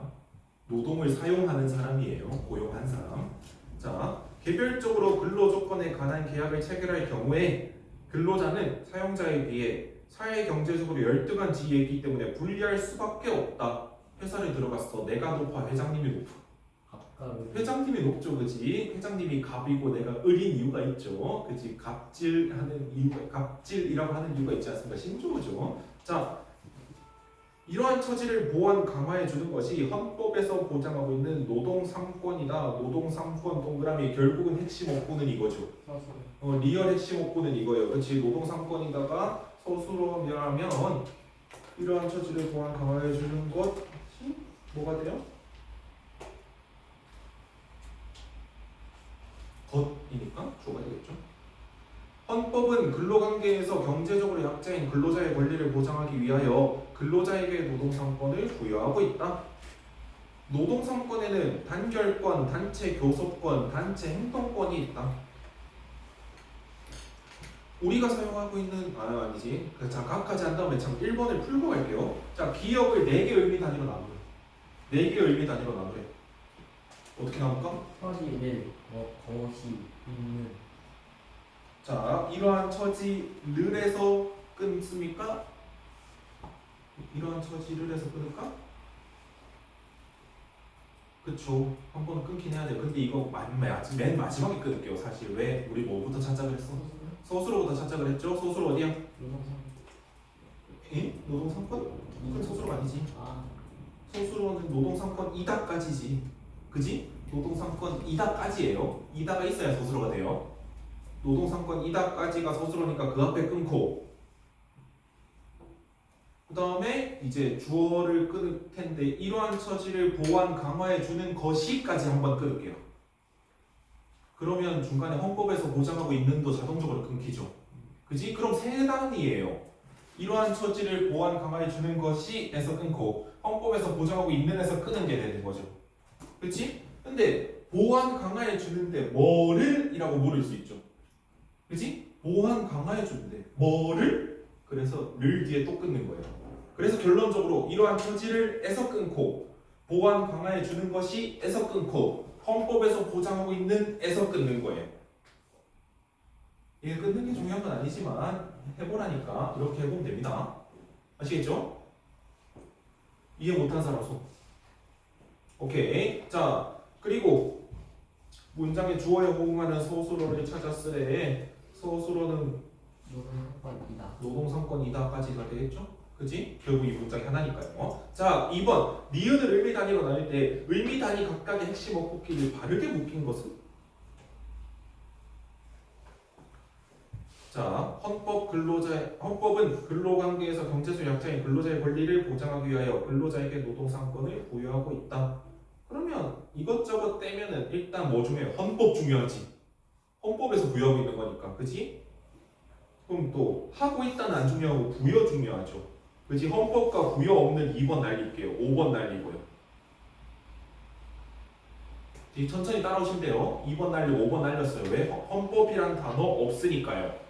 노동을 사용하는 사람이에요. 고용한 사람. 자, 개별적으로 근로조건에 관한 계약을 체결할 경우에 근로자는 사용자에 비해 사회경제적으로 열등한 지위에 있기 때문에 불리할 수밖에 없다. 회사를 들어갔어. 내가 높아, 회장님이 높아. 아까 회장님이 높죠, 그지? 회장님이 갑이고 내가 을인 이유가 있죠, 그지? 갑질이라고 하는 이유가 있지 않습니까? 신조어죠. 자, 이러한 처지를 보완 강화해 주는 것이 헌법에서 보장하고 있는 노동 3권이다. 노동 3권 동그라미 결국은 핵심 업구는 이거죠. 서술 리얼 핵심 업구는 이거예요. 그렇지? 노동 3권이다가 서술어면 이러한 처지를 보완 강화해 주는 것이 뭐가 돼요? 것이니까 주어가 되겠죠. 헌법은 근로관계에서 경제적으로 약자인 근로자의 권리를 보장하기 위하여 근로자에게 노동상권을 부여하고 있다. 노동상권에는 단결권, 단체 교섭권, 단체 행동권이 있다. 우리가 사용하고 있는 아니지. 자, 각까지 한 다음에 참 1번을 풀고 갈게요. 자, 기억을 4개 의미 단위로 나누래. 4개 의미 단위로 나누래. 어떻게 나눌까? 처지를 것이 있는 자, 이러한 처지를에서 끊습니까? 이러한 처지를에서 끊을까? 그쵸. 한 번은 끊긴 해야 돼요. 근데 이거 맨 마지막에 끊을게요. 사실 왜 우리 뭐부터 찾자고 했어? 서술어부터 찾자고 했죠? 서술어 어디야? 노동상 에? 노동상권? 그건 서술어가 아니지. 아 서술어는 노동상권 이다까지지. 그지? 노동상권 이다까지예요. 이다가 있어야 서술어가 돼요. 노동상권 이다까지가 서술어니까 그 앞에 끊고 그 다음에 이제 주어를 끊을 텐데 이러한 처지를 보완 강화해 주는 것이까지 한번 끊을게요. 그러면 중간에 헌법에서 보장하고 있는도 자동적으로 끊기죠. 그지? 그럼 세 단위예요. 이러한 처지를 보완 강화해 주는 것이에서 끊고 헌법에서 보장하고 있는에서 끊는 게 되는 거죠. 그치? 근데 보완 강화해 주는데 뭐를? 이라고 물을 수 있죠. 그치? 보완 강화해 주는데 뭐를? 그래서 를 뒤에 또 끊는 거예요. 그래서 결론적으로 이러한 처지를 에서 끊고 보완 강화해 주는 것이 에서 끊고 헌법에서 보장하고 있는 에서 끊는 거예요. 이게 끊는 게 중요한 건 아니지만 해보라니까 이렇게 해보면 됩니다. 아시겠죠? 이해 못한 사람 손. 오케이. 자, 그리고 문장의 주어에 호응하는 서술어를 찾았으래. 서술어는 노동상권이다. 노동상권이다까지가 되겠죠? 그지? 결국 이 문장이 하나니까요. 자, 2번. 니은을 의미 단위로 나눌 때 의미 단위 각각의 핵심 어법끼리 바르게 묶인 것은? 자, 헌법은 근로관계에서 경제적 약자인 근로자의 권리를 보장하기 위하여 근로자에게 노동상권을 부여하고 있다. 그러면 이것저것 떼면은 일단 뭐 중요해요? 헌법 중요하지. 헌법에서 부여하고 있는 거니까, 그지? 그럼 또 하고 있다는 안 중요하고 부여 중요하죠. 그지? 헌법과 부여 없는 2번 날릴게요. 5번 날리고요. 천천히 따라오시면 돼요. 2번 날리고 5번 날렸어요. 왜? 헌법이란 단어 없으니까요.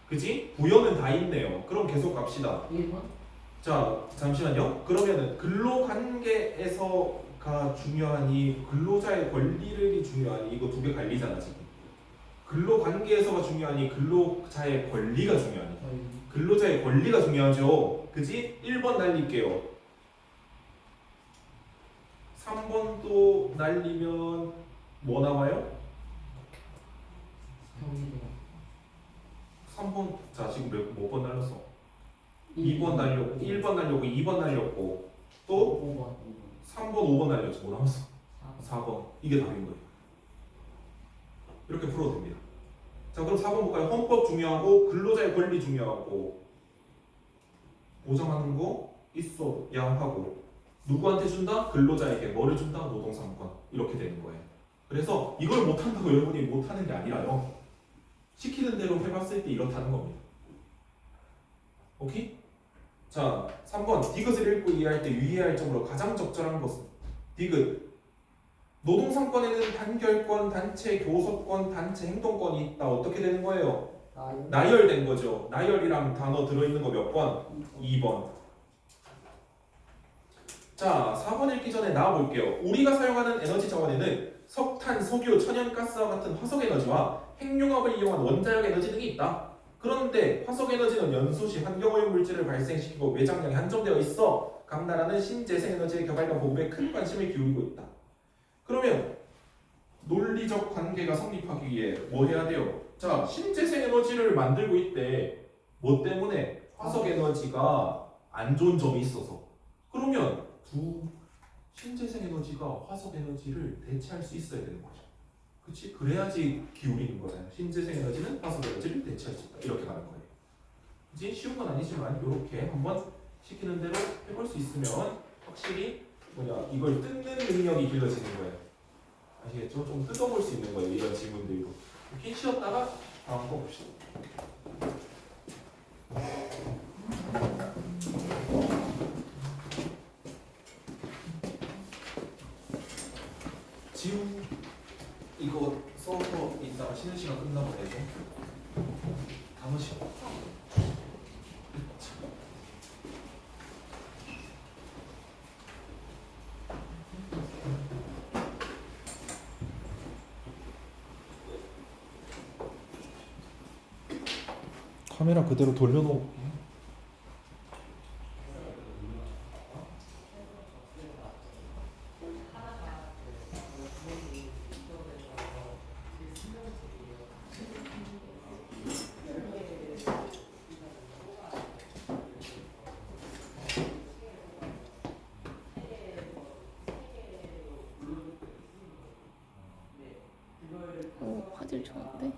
그지? 부여는 다 있네요. 그럼 계속 갑시다. 1번? 자, 잠시만요. 그러면은 근로관계에서가 중요하니 근로자의 권리를 중요하니 이거 두 개 갈리잖아 지금. 근로관계에서가 중요하니 근로자의 권리가 중요하니 근로자의 권리가 중요하죠. 그지? 1번 날릴게요. 3번도 날리면 뭐 나와요? 경기도 3번. 자, 지금 몇 번 날렸어? 2번 날렸고 1번 날렸고 2번 날렸고 또 5번 3번 5번 날렸지. 뭐 남았어? 4번. 이게 답인 거예요. 이렇게 풀어도 됩니다. 자, 그럼 4번 볼까요? 헌법 중요하고 근로자의 권리 중요하고 보장하는 거 있어야 하고 누구한테 준다? 근로자에게. 뭐를 준다? 노동상권. 이렇게 되는 거예요. 그래서 이걸 못한다고 여러분이 못하는 게 아니라요. 시키는 대로 해봤을 때 이렇다는 겁니다. 오케이? 자, 3번 디귿을 읽고 이해할 때 유의해야 할 점으로 가장 적절한 것은 디귿 노동상권에는 단결권, 단체 교섭권, 단체 행동권이 있다. 어떻게 되는 거예요? 나열된 거죠. 나열이랑 단어 들어있는 거 몇 번? 2번. 자, 4번 읽기 전에 나와볼게요. 우리가 사용하는 에너지 자원에는 석탄, 석유, 천연가스와 같은 화석에너지와 핵융합을 이용한 원자력 에너지 등이 있다. 그런데 화석에너지는 연소 시 환경오염 물질을 발생시키고 매장량이 한정되어 있어 각 나라는 신재생에너지의 개발과 보급에 큰 관심을 기울이고 있다. 그러면 논리적 관계가 성립하기 위해 뭐 해야 돼요? 자, 신재생에너지를 만들고 있대. 뭐 때문에? 화석에너지가 안 좋은 점이 있어서. 그러면 신재생에너지가 화석에너지를 대체할 수 있어야 되는 거죠. 그치? 그래야지 기울이는 거잖아요. 신재생에너지는 화석에너지를 대체할 수 있다. 이렇게 가는 거예요. 그치? 쉬운 건 아니지만 이렇게 한번 시키는 대로 해볼 수 있으면 확실히 이걸 뜯는 능력이 길러지는 거예요. 아시겠죠? 좀 뜯어볼 수 있는 거예요. 이런 질문들도. 이렇게 쉬었다가 다음 거 봅시다. 지우 이거 써서 이따가 쉬는 시간 끝나고 내줘. 단어 시간. 카메라 그대로 돌려놓을게. 오, 화질 좋은데?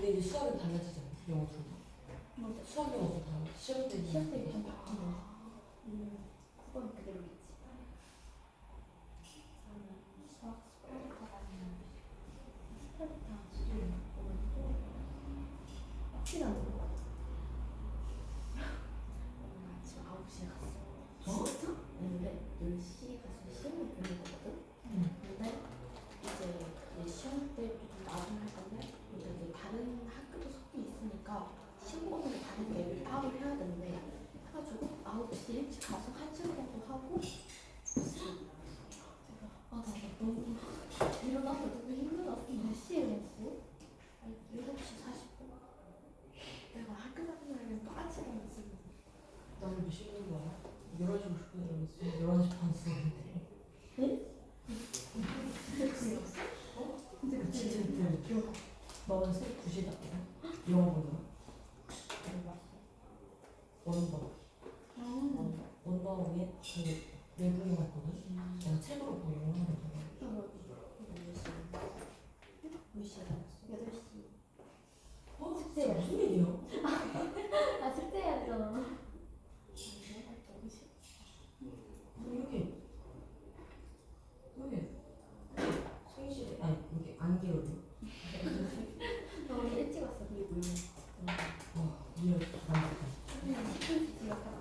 근데 이제 수학은 달라지잖아. 영어 둘 다. 수학 영어도 다 시험 때 좀 바뀌네. 9번 그대로겠지. 수학 스파르타라는 스파르타 수준을 보면 또 확실히 안 들어. 오늘 아침 9시에 갔어. 진짜? 근데 10시에 가서 시험을 보는 거거든? 근데 이제 시험 때 조금 나중에 할 건데 이제 다른 학교도 섞여 있으니까 시험 보는 게 다른 앱을 따로 해야 된대. 해가지고 9시 일찍 가서 1시간 정도 하고 나 너무 일어나서 너무 힘들었어. 몇 시에 일어났어? 7시 40분? 내가 학교 가는 날에는 또 아침 일어났어. 나는 몇 시에 일어난 거야? 11시 50분에 일어났어. 11시 반 수업인데. 근데 진짜 힘들어. 너는 새벽 2시에 잤거든? 영어 보느라. 원더. 원더 위에 그 외국인 같거든? 내가 책으로 보고 영어하는 거잖아. 몇 시에 일어났어? 8시. 숙제 무슨 일이야? 아 숙제해야 되잖아. 여기 생실에 아니 여기 안개거든. 나 오늘 일찍 왔어. 그게 뭐야? 이해 기다렸다. 그냥 10분 지각하다.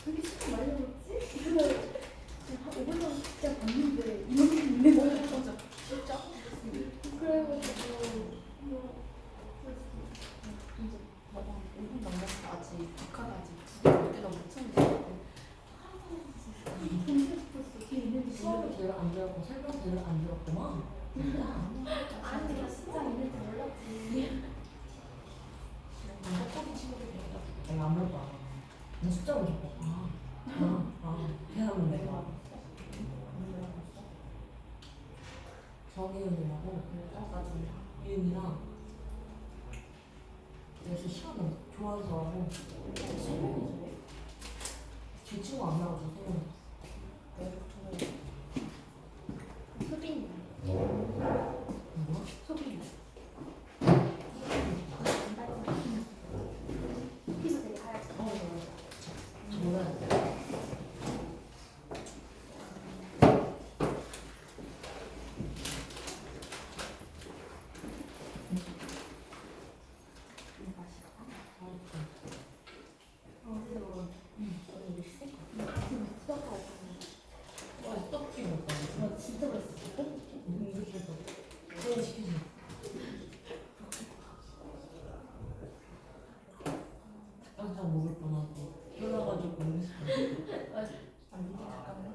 그렇게 시간 많이 걸렸지? 그날 한 5분 정도 진짜 봤는데 이만큼 있네. 맞아. 진짜? 그래가지고 이제 봐봐 5분 남았어. 아직 북한 아직 2개나 못 찾는데 공부 싶었어. 뒤에 있는지 수업을 제대로 안 들었고 설명 제대로 안 들었구만. 아니 나 진짜 있는지 몰랐지. 떡볶이 친구들이 내가 아무것도 안 하고 나 숫자로 적어. 대답은 내가 정혜은이라고 이은이랑 그래서 시간을 좋아해서 하고 제 친구 안 나와서 수빈이 뭐야? 소빈이 피부 되게 하얗지. 저는 떡볶이 먹었다. 진짜 맛있어. 이렇게 해서 그냥 시키지. 닭강정 먹을 뻔하고 졸라가지고 모르겠어. 안 되게 가깝네.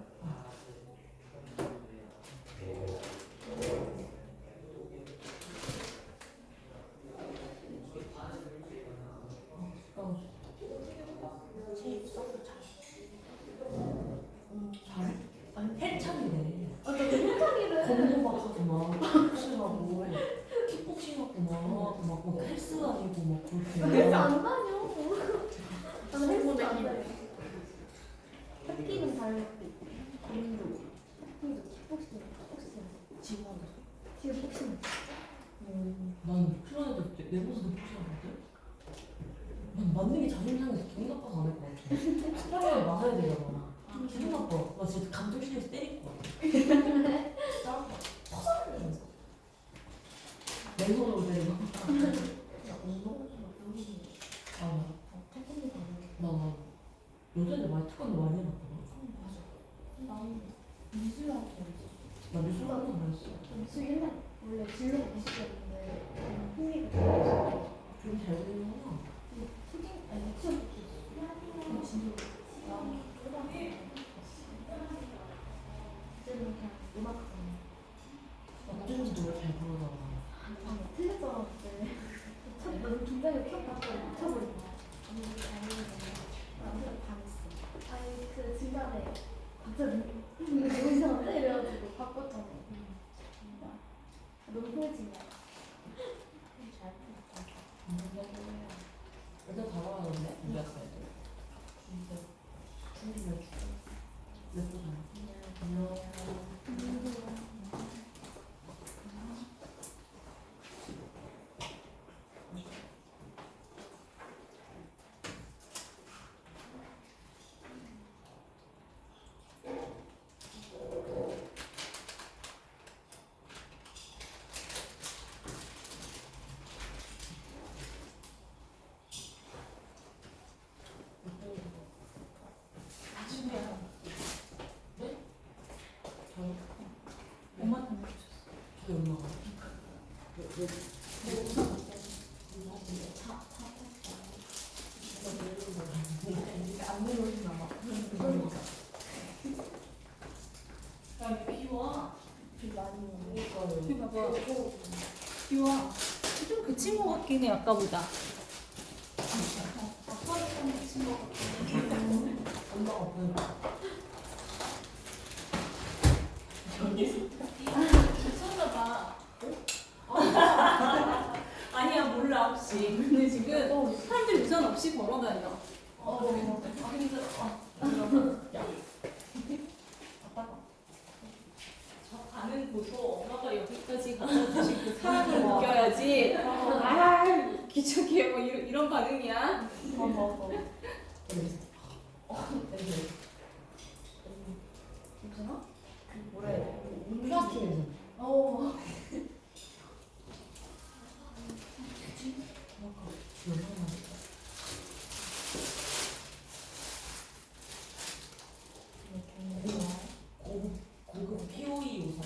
제일 써도 잘. 그래서 안 다녀. 나는 헬스 안 다녀. 햇기는 다닐 때 있고. 공도 킥복싱 지금 복싱. 난 필요한데 내 모습도 복싱하거든? 난 맞는 게 자존심 상해서 기분 나빠서 안 할 것 같아. 사람을 맞아야 되잖아. 기분 나빠. 나 진짜 감정 실려서 때릴 것 같아. 진짜 화살이면서 맨손으로 때리고. 아, 나 여자들 많이 특권도 많이 해봤거든. 나는 미술하고 나 미술 하는 거 잘했어. 미술 옛날 원래 진로 미술이었는데 흥미가 들어서 좀 잘 되는구나. 초딩 아니 유치원 때 진로 나는 그때는 그냥 음악학원 어쩐지 노래 잘 부르더라. 틀렸잖아 그때 너무 긴장해 피었다고 미쳐버린 거야 나한테 반했어 아니 그 중간에 갑자기 너무 이상한데 이래가지고 바꿨잖아 너무 후회진 거야 잘 애들 다 나가는데? 우리 학교 애들. 진짜. 준비를 해줄게. 예쁘잖아. 안녕. 엄마한테 안 주셨어 저희 엄마가. 안 내려오시나 봐 그러니까 야 비와 비 많이 오네 그러니까. 봐봐 비와. 좀 그친 것 같긴 해, 아까보다. 아빠를 좀 친구 같은데 엄마가 보니까. 미쳤나 봐. 아니야, 몰라, 혹시. 근데 지금 사람들이 우산 없이 걸어다녀. 저 가는 고도 엄마가 여기까지 갖다 주신 그 사랑을 느껴야지. 아, 기적이야, 뭐 이런 반응이야. 괜찮아? 뭐라 해야 돼? 플라스틱 냄새. 어 고급 POE 우산.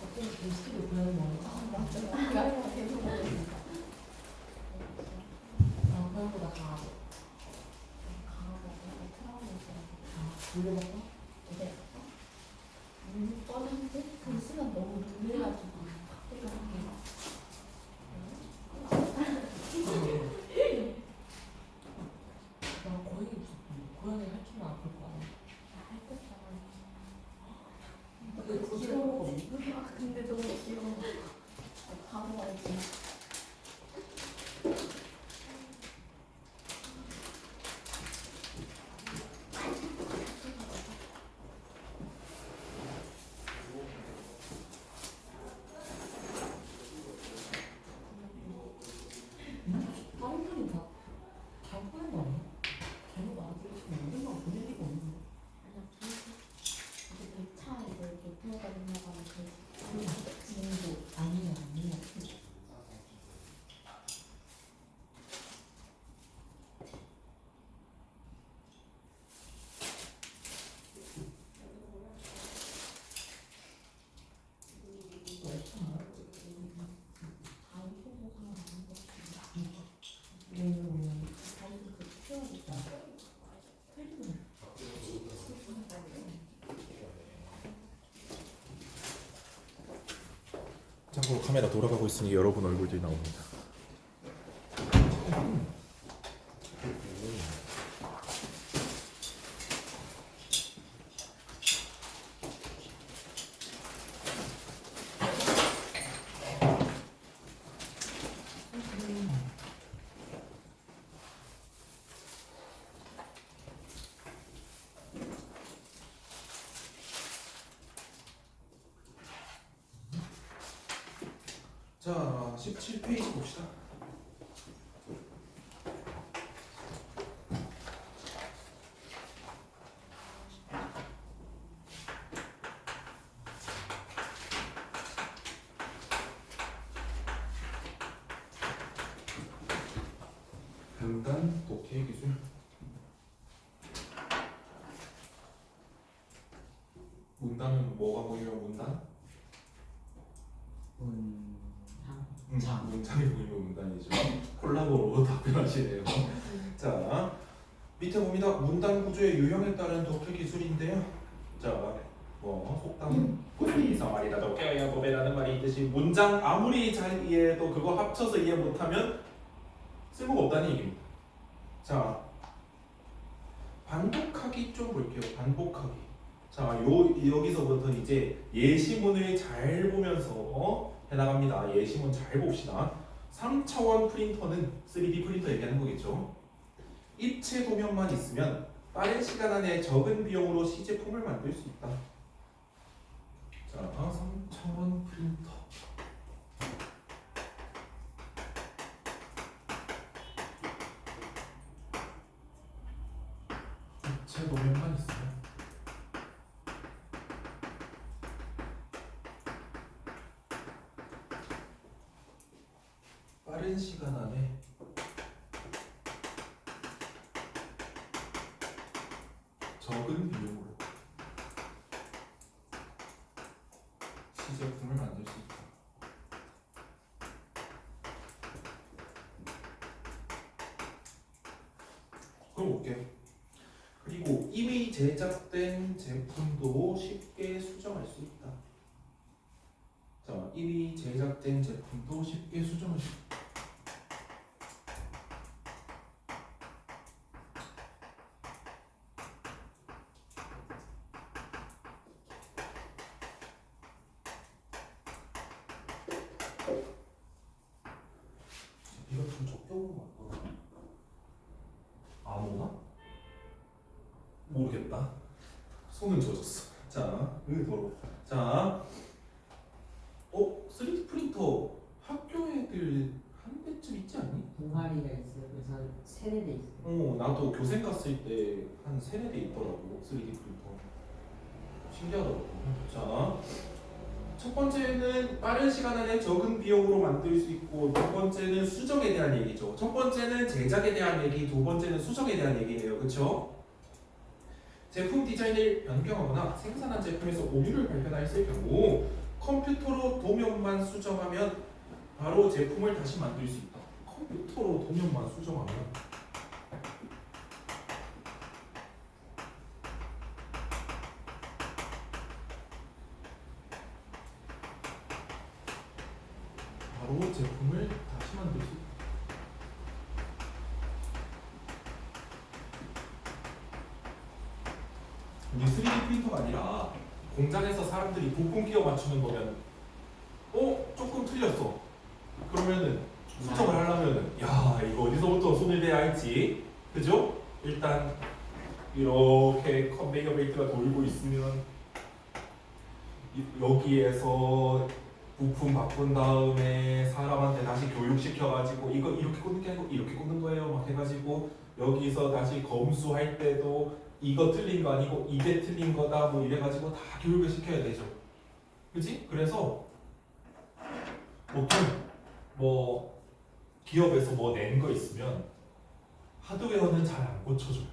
어떤 게스트를 보내는 거야? 그거보다 강하고. 돌려볼까? 뻔한데 그 시간 너무 놀래가지고 나 고양이 무섭던데. 고양이 핥히면 아플 거 아니야? 근데 귀여워 근데 너무 귀여워 바로 알지 다른 편이 다 잘못 보낸 거 아니야? 잘못 알아들으시면 안 된다고 보내? 정상적으로 카메라 돌아가고 있으니 여러분 얼굴들이 나옵니다. 자, 17페이지 봅시다. 문단 독해 기술. 문단은 뭐가 보이면 문단? 문장이 보이면 문단이죠. 콜라보로 답변하시네요. 자, 밑에 봅니다. 문단 구조의 유형에 따른 독해 기술인데요. 자, 뭐 속담 구술이서 말이다 독해야 고배라는 말이 있듯이 문장 아무리 잘 이해해도 그거 합쳐서 이해 못하면 쓸모가 없다는 얘기입니다. 자, 반복하기 좀 볼게요. 반복하기. 자, 여기서부터 이제 예시문을 잘 보면서 해나갑니다. 예시문 잘 봅시다. 3차원 프린터는 3D 프린터 얘기하는 거겠죠. 입체 도면만 있으면 빠른 시간 안에 적은 비용으로 시제품을 만들 수 있다. 자, 3차원 프린터. 입체 도면만 있으면 빠른 시간 안에 적은 비용으로 시제품을 만들 수 있다. 그럼 볼게요. 그리고 이미 제작된 제품도 쉽게 수정할 수 있다. 자, 이미 제작된 제품도 쉽게 수정할 수 있다. 이거 좀 적게 오는 거 같더라. 안 오나? 모르겠다. 손은 젖었어. 자, 더러워. 자, 3D 프린터 학교 애들 한 대쯤 있지 않니? 동아리가 있어요. 그래서 세대돼 있어요. 나도 교생 갔을 때 한 3-4대 있더라고. 3D 프린터. 신기하더라고. 자, 첫 번째는 빠른 시간 안에 적은 비용으로 만들 수 있고, 두 번째는 수정에 대한 얘기죠. 첫 번째는 제작에 대한 얘기, 두 번째는 수정에 대한 얘기네요. 그렇죠? 제품 디자인을 변경하거나 생산한 제품에서 오류를 발견했을 경우 컴퓨터로 도면만 수정하면 바로 제품을 다시 만들 수 있다. 컴퓨터로 도면만 수정하면 바로 제품을 다시 만들 수 있다. 이게 3D 프린터가 아니라 공장에서 사람들이 부품 끼워 맞추는 거면 조금 틀렸어. 그러면은 수정을 하려면은 야 이거 어디서부터 손을 대야 할지 그죠? 일단 이렇게 컨베이어 벨트가 돌고 있으면 여기에서 부품 바꾼 다음에 사람한테 다시 교육시켜가지고 이거 이렇게 꽂는 게 아니고 이렇게 꽂는 거예요 막 해가지고 여기서 다시 검수할 때도 이거 틀린 거 아니고 이게 틀린 거다 뭐 이래가지고 다 교육을 시켜야 되죠. 그치? 그래서 보통 뭐 기업에서 뭐 낸 거 있으면 하드웨어는 잘 안 고쳐줘요.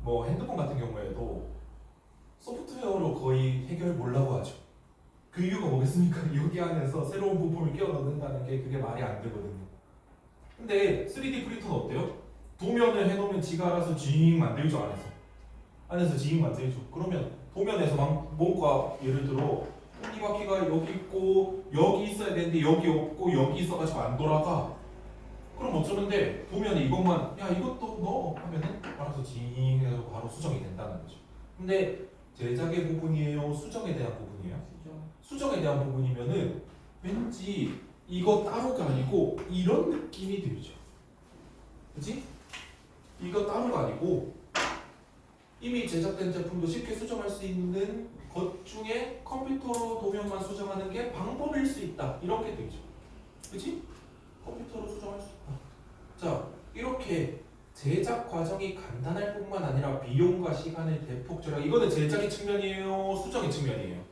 뭐 핸드폰 같은 경우에도 소프트웨어로 거의 해결 보려고 하죠. 그 이유가 뭐겠습니까? 여기 안에서 새로운 부품을 끼워 넣는다는 게 그게 말이 안 되거든요. 근데 3D 프린터는 어때요? 도면을 해놓으면 지가 알아서 징 만들죠. 안에서 징 만들죠. 그러면 도면에서 막 뭔가 예를 들어 톱니바퀴가 여기 있고 여기 있어야 되는데 여기 없고 여기 있어가지고 안 돌아가. 그럼 어쩌면 돼? 도면에 이것만 야 이것도 넣어 하면은 알아서 징 해서 바로 수정이 된다는 거죠. 근데 제작의 부분이에요? 수정에 대한 부분이에요? 수정에 대한 부분이면은 왠지 이거 따로가 아니고 이런 느낌이 들죠. 그치? 이거 따로가 아니고 이미 제작된 제품도 쉽게 수정할 수 있는 것 중에 컴퓨터로 도면만 수정하는 게 방법일 수 있다. 이렇게 되죠. 그치? 컴퓨터로 수정할 수 있다. 자, 이렇게 제작 과정이 간단할 뿐만 아니라 비용과 시간을 대폭 절약. 이거는 제작의 측면이에요? 수정의 측면이에요?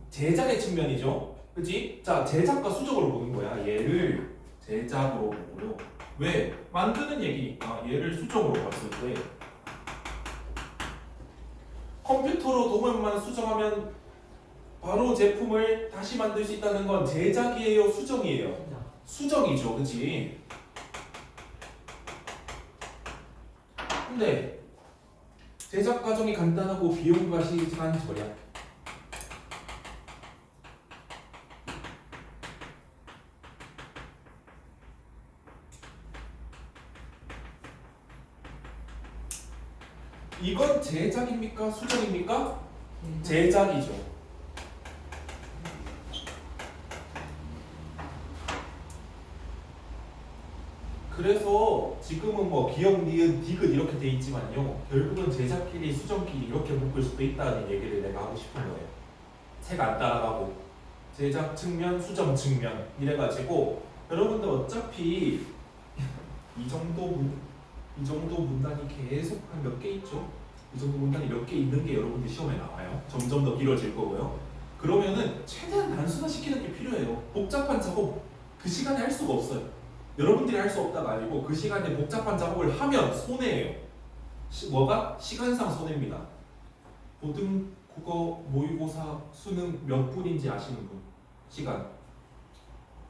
제작의 측면이죠. 그치? 자, 제작과 수정으로 보는 거야. 얘를 제작으로 보고요. 왜? 만드는 얘기니까 얘를 수정으로 봤을 때 컴퓨터로 도면만 수정하면 바로 제품을 다시 만들 수 있다는 건 제작이에요? 수정이에요? 수정이죠. 그치? 근데 제작 과정이 간단하고 비용과 시간 절약. 이건 제작입니까? 수정입니까? 제작이죠. 그래서 지금은 뭐 기억, 니은, 디귿 이렇게 돼 있지만요. 결국은 제작끼리 수정끼리 이렇게 묶을 수도 있다는 얘기를 내가 하고 싶은 거예요. 책 안 따라가고 제작 측면, 수정 측면 이래가지고 여러분들 어차피 이 정도 문단이 계속 한 몇 개 있죠? 이 정도 문단이 몇 개 있는 게 여러분들 시험에 나와요. 점점 더 길어질 거고요. 그러면은 최대한 단순화시키는 게 필요해요. 복잡한 작업 그 시간에 할 수가 없어요. 여러분들이 할 수 없다가 아니고 그 시간에 복잡한 작업을 하면 손해예요. 뭐가? 시간상 손해입니다. 고등, 국어, 모의고사, 수능 몇 분인지 아시는 분? 시간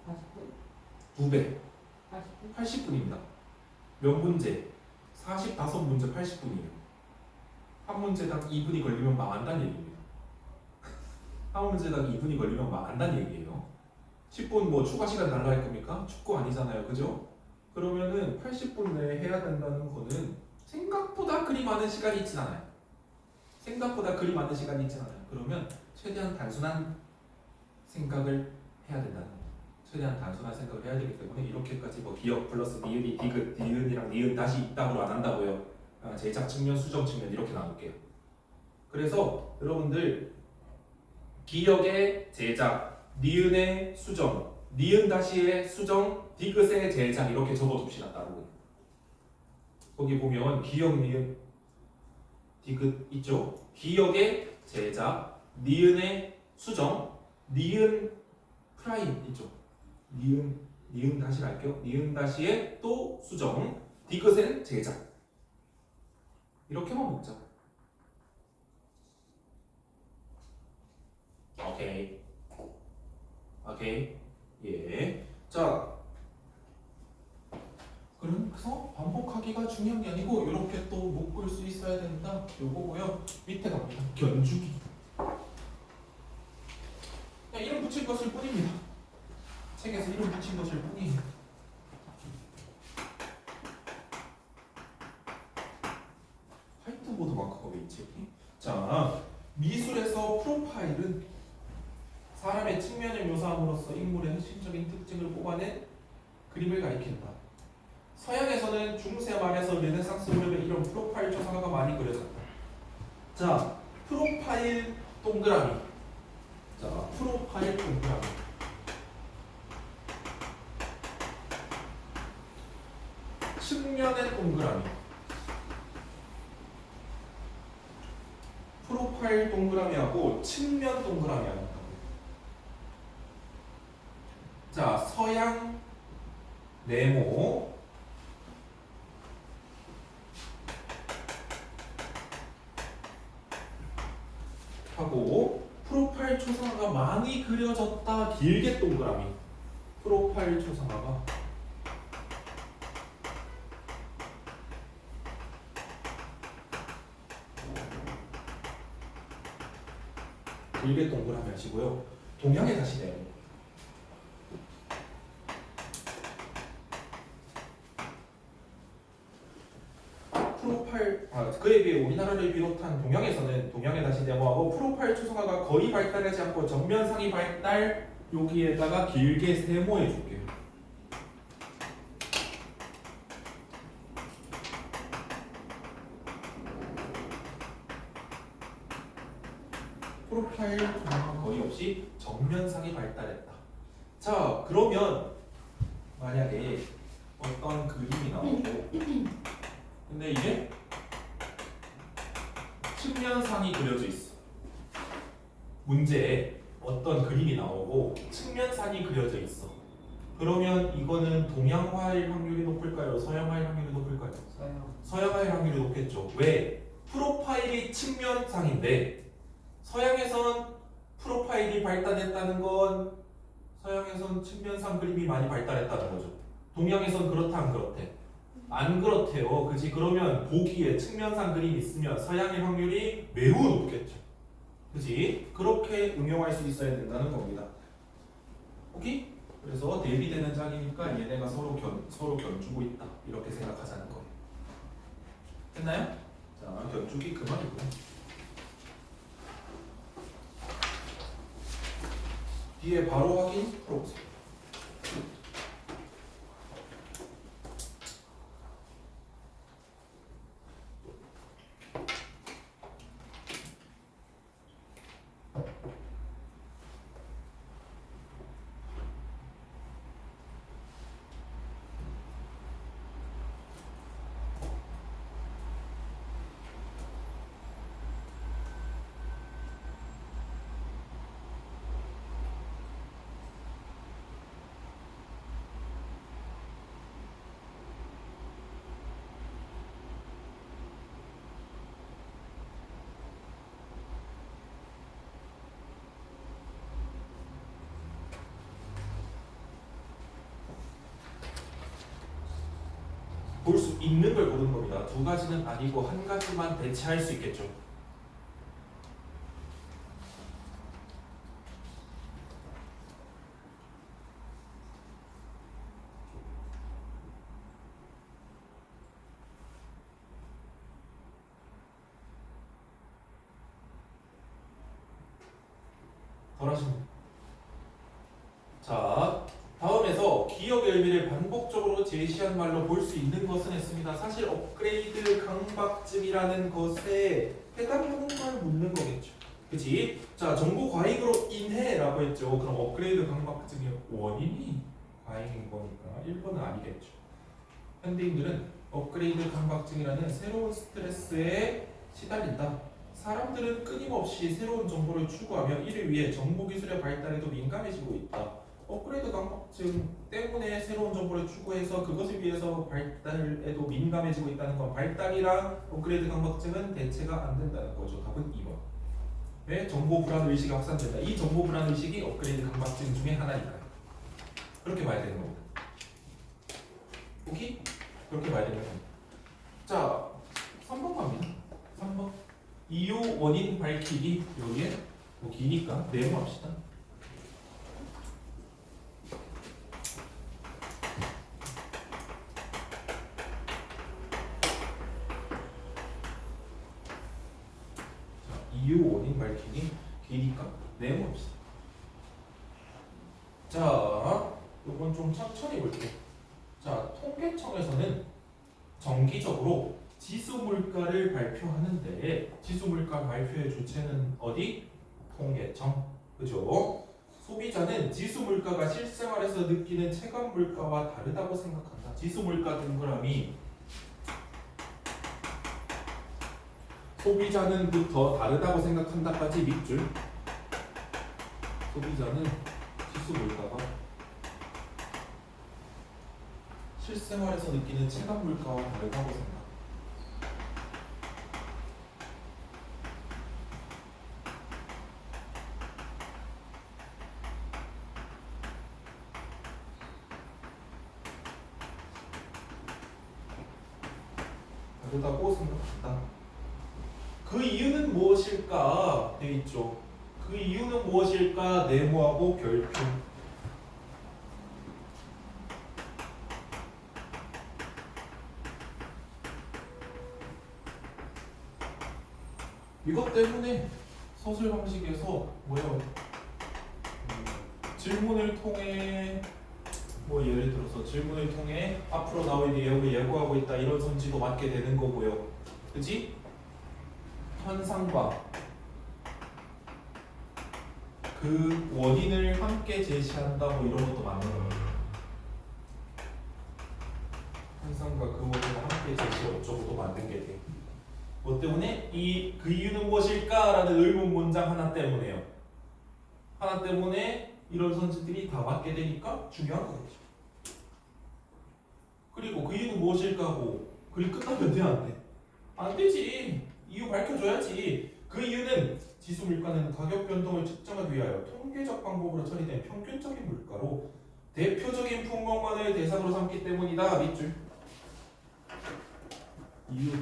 40분? 2배 80분? 80분입니다. 몇 문제? 45문제 80분이에요. 한 문제당 2분이 걸리면 망한다는 얘기입니다. 한 문제당 2분이 걸리면 망한다는 얘기예요. 10분 뭐 추가 시간 달라 할 겁니까? 축구 아니잖아요. 그죠? 그러면은 80분 내에 해야 된다는 거는 생각보다 그리 많은 시간이 있진 않아요. 생각보다 그리 많은 시간이 있진 않아요. 그러면 최대한 단순한 생각을 해야 된다는 거예요. 최대한 단순한 생각을 해야 되기 때문에 이렇게까지 뭐 기억 플러스 니은이 디귿, 니은이랑 니은 다시 이따구로 안 한다고요. 제작 측면, 수정 측면 이렇게 나눌게요. 그래서 여러분들 기억의 제작, 니은의 수정, 니은 다시의 수정, 디귿의 제작 이렇게 적어둡시다. 따로 거기 보면 기억, 니은, 디귿 있죠? 기억의 제작, 니은의 수정, 니은 프라임 있죠? 니은 다시 할게요. 니은 다시의 또 수정, 디귿의 제작 이렇게만 먹자. 오케이. 예. 자, 그래서 반복하기가 중요한 게 아니고 이렇게 또 묶을 수 있어야 된다. 요거고요. 밑에 갑니다. 견주기. 그냥 이름 붙일 것일 뿐입니다. 책에서 이름 붙인 것일 뿐이에요. 화이트보드 마커가 왜 있지 여기? 자, 미술에서 프로파일은 사람의 측면을 묘사함으로써 인물의 핵심적인 특징을 뽑아낸 그림을 가리킨다. 서양에서는 중세 말에서 르네상스 무렵에 이런 프로파일 조사가 많이 그려졌다. 자, 프로파일 동그라미. 자, 프로파일 동그라미. 측면의 동그라미. 프로파일 동그라미하고 측면 동그라미하고. 자, 서양 네모 하고 프로파일 초상화가 많이 그려졌다. 길게 동그라미. 프로파일 초상화가 길게 동그라미 하시고요. 동양에 다시 내요. 프로파일, 그에 비해 우리나라를 비롯한 동양에서는 동양에 다시 네모하고 프로파일 초성화가 거의 발달하지 않고 정면상이 발달, 여기에다가 길게 세모해 줄게요. 프로파일 초성화가 거의 없이 정면상이 발달했다. 자, 그러면 만약에 어떤 그림이 나오고 근데 이게 측면상이 그려져 있어. 문제에 어떤 그림이 나오고 측면상이 그려져 있어. 그러면 이거는 동양화일 확률이 높을까요? 서양화일 확률이 높을까요? 서양화일 확률이 높겠죠. 왜? 프로파일이 측면상인데 서양에선 프로파일이 발달했다는 건 서양에선 측면상 그림이 많이 발달했다는 거죠. 동양에선 그렇다 안 그렇대? 안 그렇대요. 그지? 그러면 보기에 측면상 그림이 있으면 서양의 확률이 매우 높겠죠. 그지? 그렇게 응용할 수 있어야 된다는 겁니다. 오케이? 그래서 대비되는 짝이니까 얘네가 서로 견주고 있다. 이렇게 생각하자는 거예요. 됐나요? 자, 견주기 그만이고요. 뒤에 바로 확인 풀어보세요. 볼 수 있는 걸 고르는 겁니다. 두 가지는 아니고 한 가지만 대체할 수 있겠죠. 덜 하시면 자, 다음에서 기억 열미를 반복적으로 제시한 말로 볼 수 있는 것은 했습니다. 사실 업그레이드 강박증이라는 것에 해당하는 걸 묻는 거겠죠. 그치? 자, 정보 과잉으로 인해 라고 했죠. 그럼 업그레이드 강박증의 원인이 과잉인 거니까 1번은 아니겠죠. 현대인들은 업그레이드 강박증이라는 새로운 스트레스에 시달린다. 사람들은 끊임없이 새로운 정보를 추구하며 이를 위해 정보기술의 발달에도 민감해지고 있다. 업그레이드 강박증 때문에 새로운 정보를 추구해서 그것을 위해서 발달에도 민감해지고 있다는 건 발달이랑 업그레이드 강박증은 대체가 안 된다는 거죠. 답은 2번. 왜? 정보 불안 의식이 확산된다. 이 정보 불안 의식이 업그레이드 강박증 중에 하나니까요. 그렇게 봐야 되는 겁니다. 오케이? 그렇게 봐야 되는 겁니다. 자, 3번 갑니다. 3번. 이유 원인 밝히기. 여기에 뭐 기니까 메모합시다. 이유 원인 밝히기 기니까 메모합시다. 자, 이건 좀 천천히 볼게요. 자, 통계청에서는 정기적으로 지수 물가를 발표하는데 지수 물가 발표의 주체는 어디? 통계청. 그죠? 소비자는 지수 물가가 실생활에서 느끼는 체감 물가와 다르다고 생각한다. 지수 물가 동그라미. 소비자는부터 다르다고 생각한다까지 밑줄. 소비자는 지수 물가가 실생활에서 느끼는 체감 물가와 다르다고 생각. 다르다고 생각한다. 그 이유는 무엇일까? 되어 있죠. 그 이유는 무엇일까? 네모하고 별표. 이것 때문에 서술 방식에서 뭐예요? 질문을 통해 뭐 예를 들어서 질문을 통해 앞으로 나올 내용을 예고하고 있다 이런 선지도 맞게 되는 거고요. 그지? 현상과 그 원인을 함께 제시한다 뭐 이런 것도 맞는 거예요. 현상과 그 원인을 함께 제시 어쩌고도 맞는 게 돼. 뭐 때문에 그 이유는 무엇일까라는 의문 문장 하나 때문에요. 하나 때문에 이런 선지들이 다 맞게 되니까 중요한 거겠죠. 그리고 그 이유는 무엇일까고 글이 끝나면 돼, 안 돼? 안 되지. 이유 밝혀줘야지. 그 이유는 지수 물가는 가격 변동을 측정하기 위하여 통계적 방법으로 처리된 평균적인 물가로 대표적인 품목만을 대상으로 삼기 때문이다. 밑줄. 이유.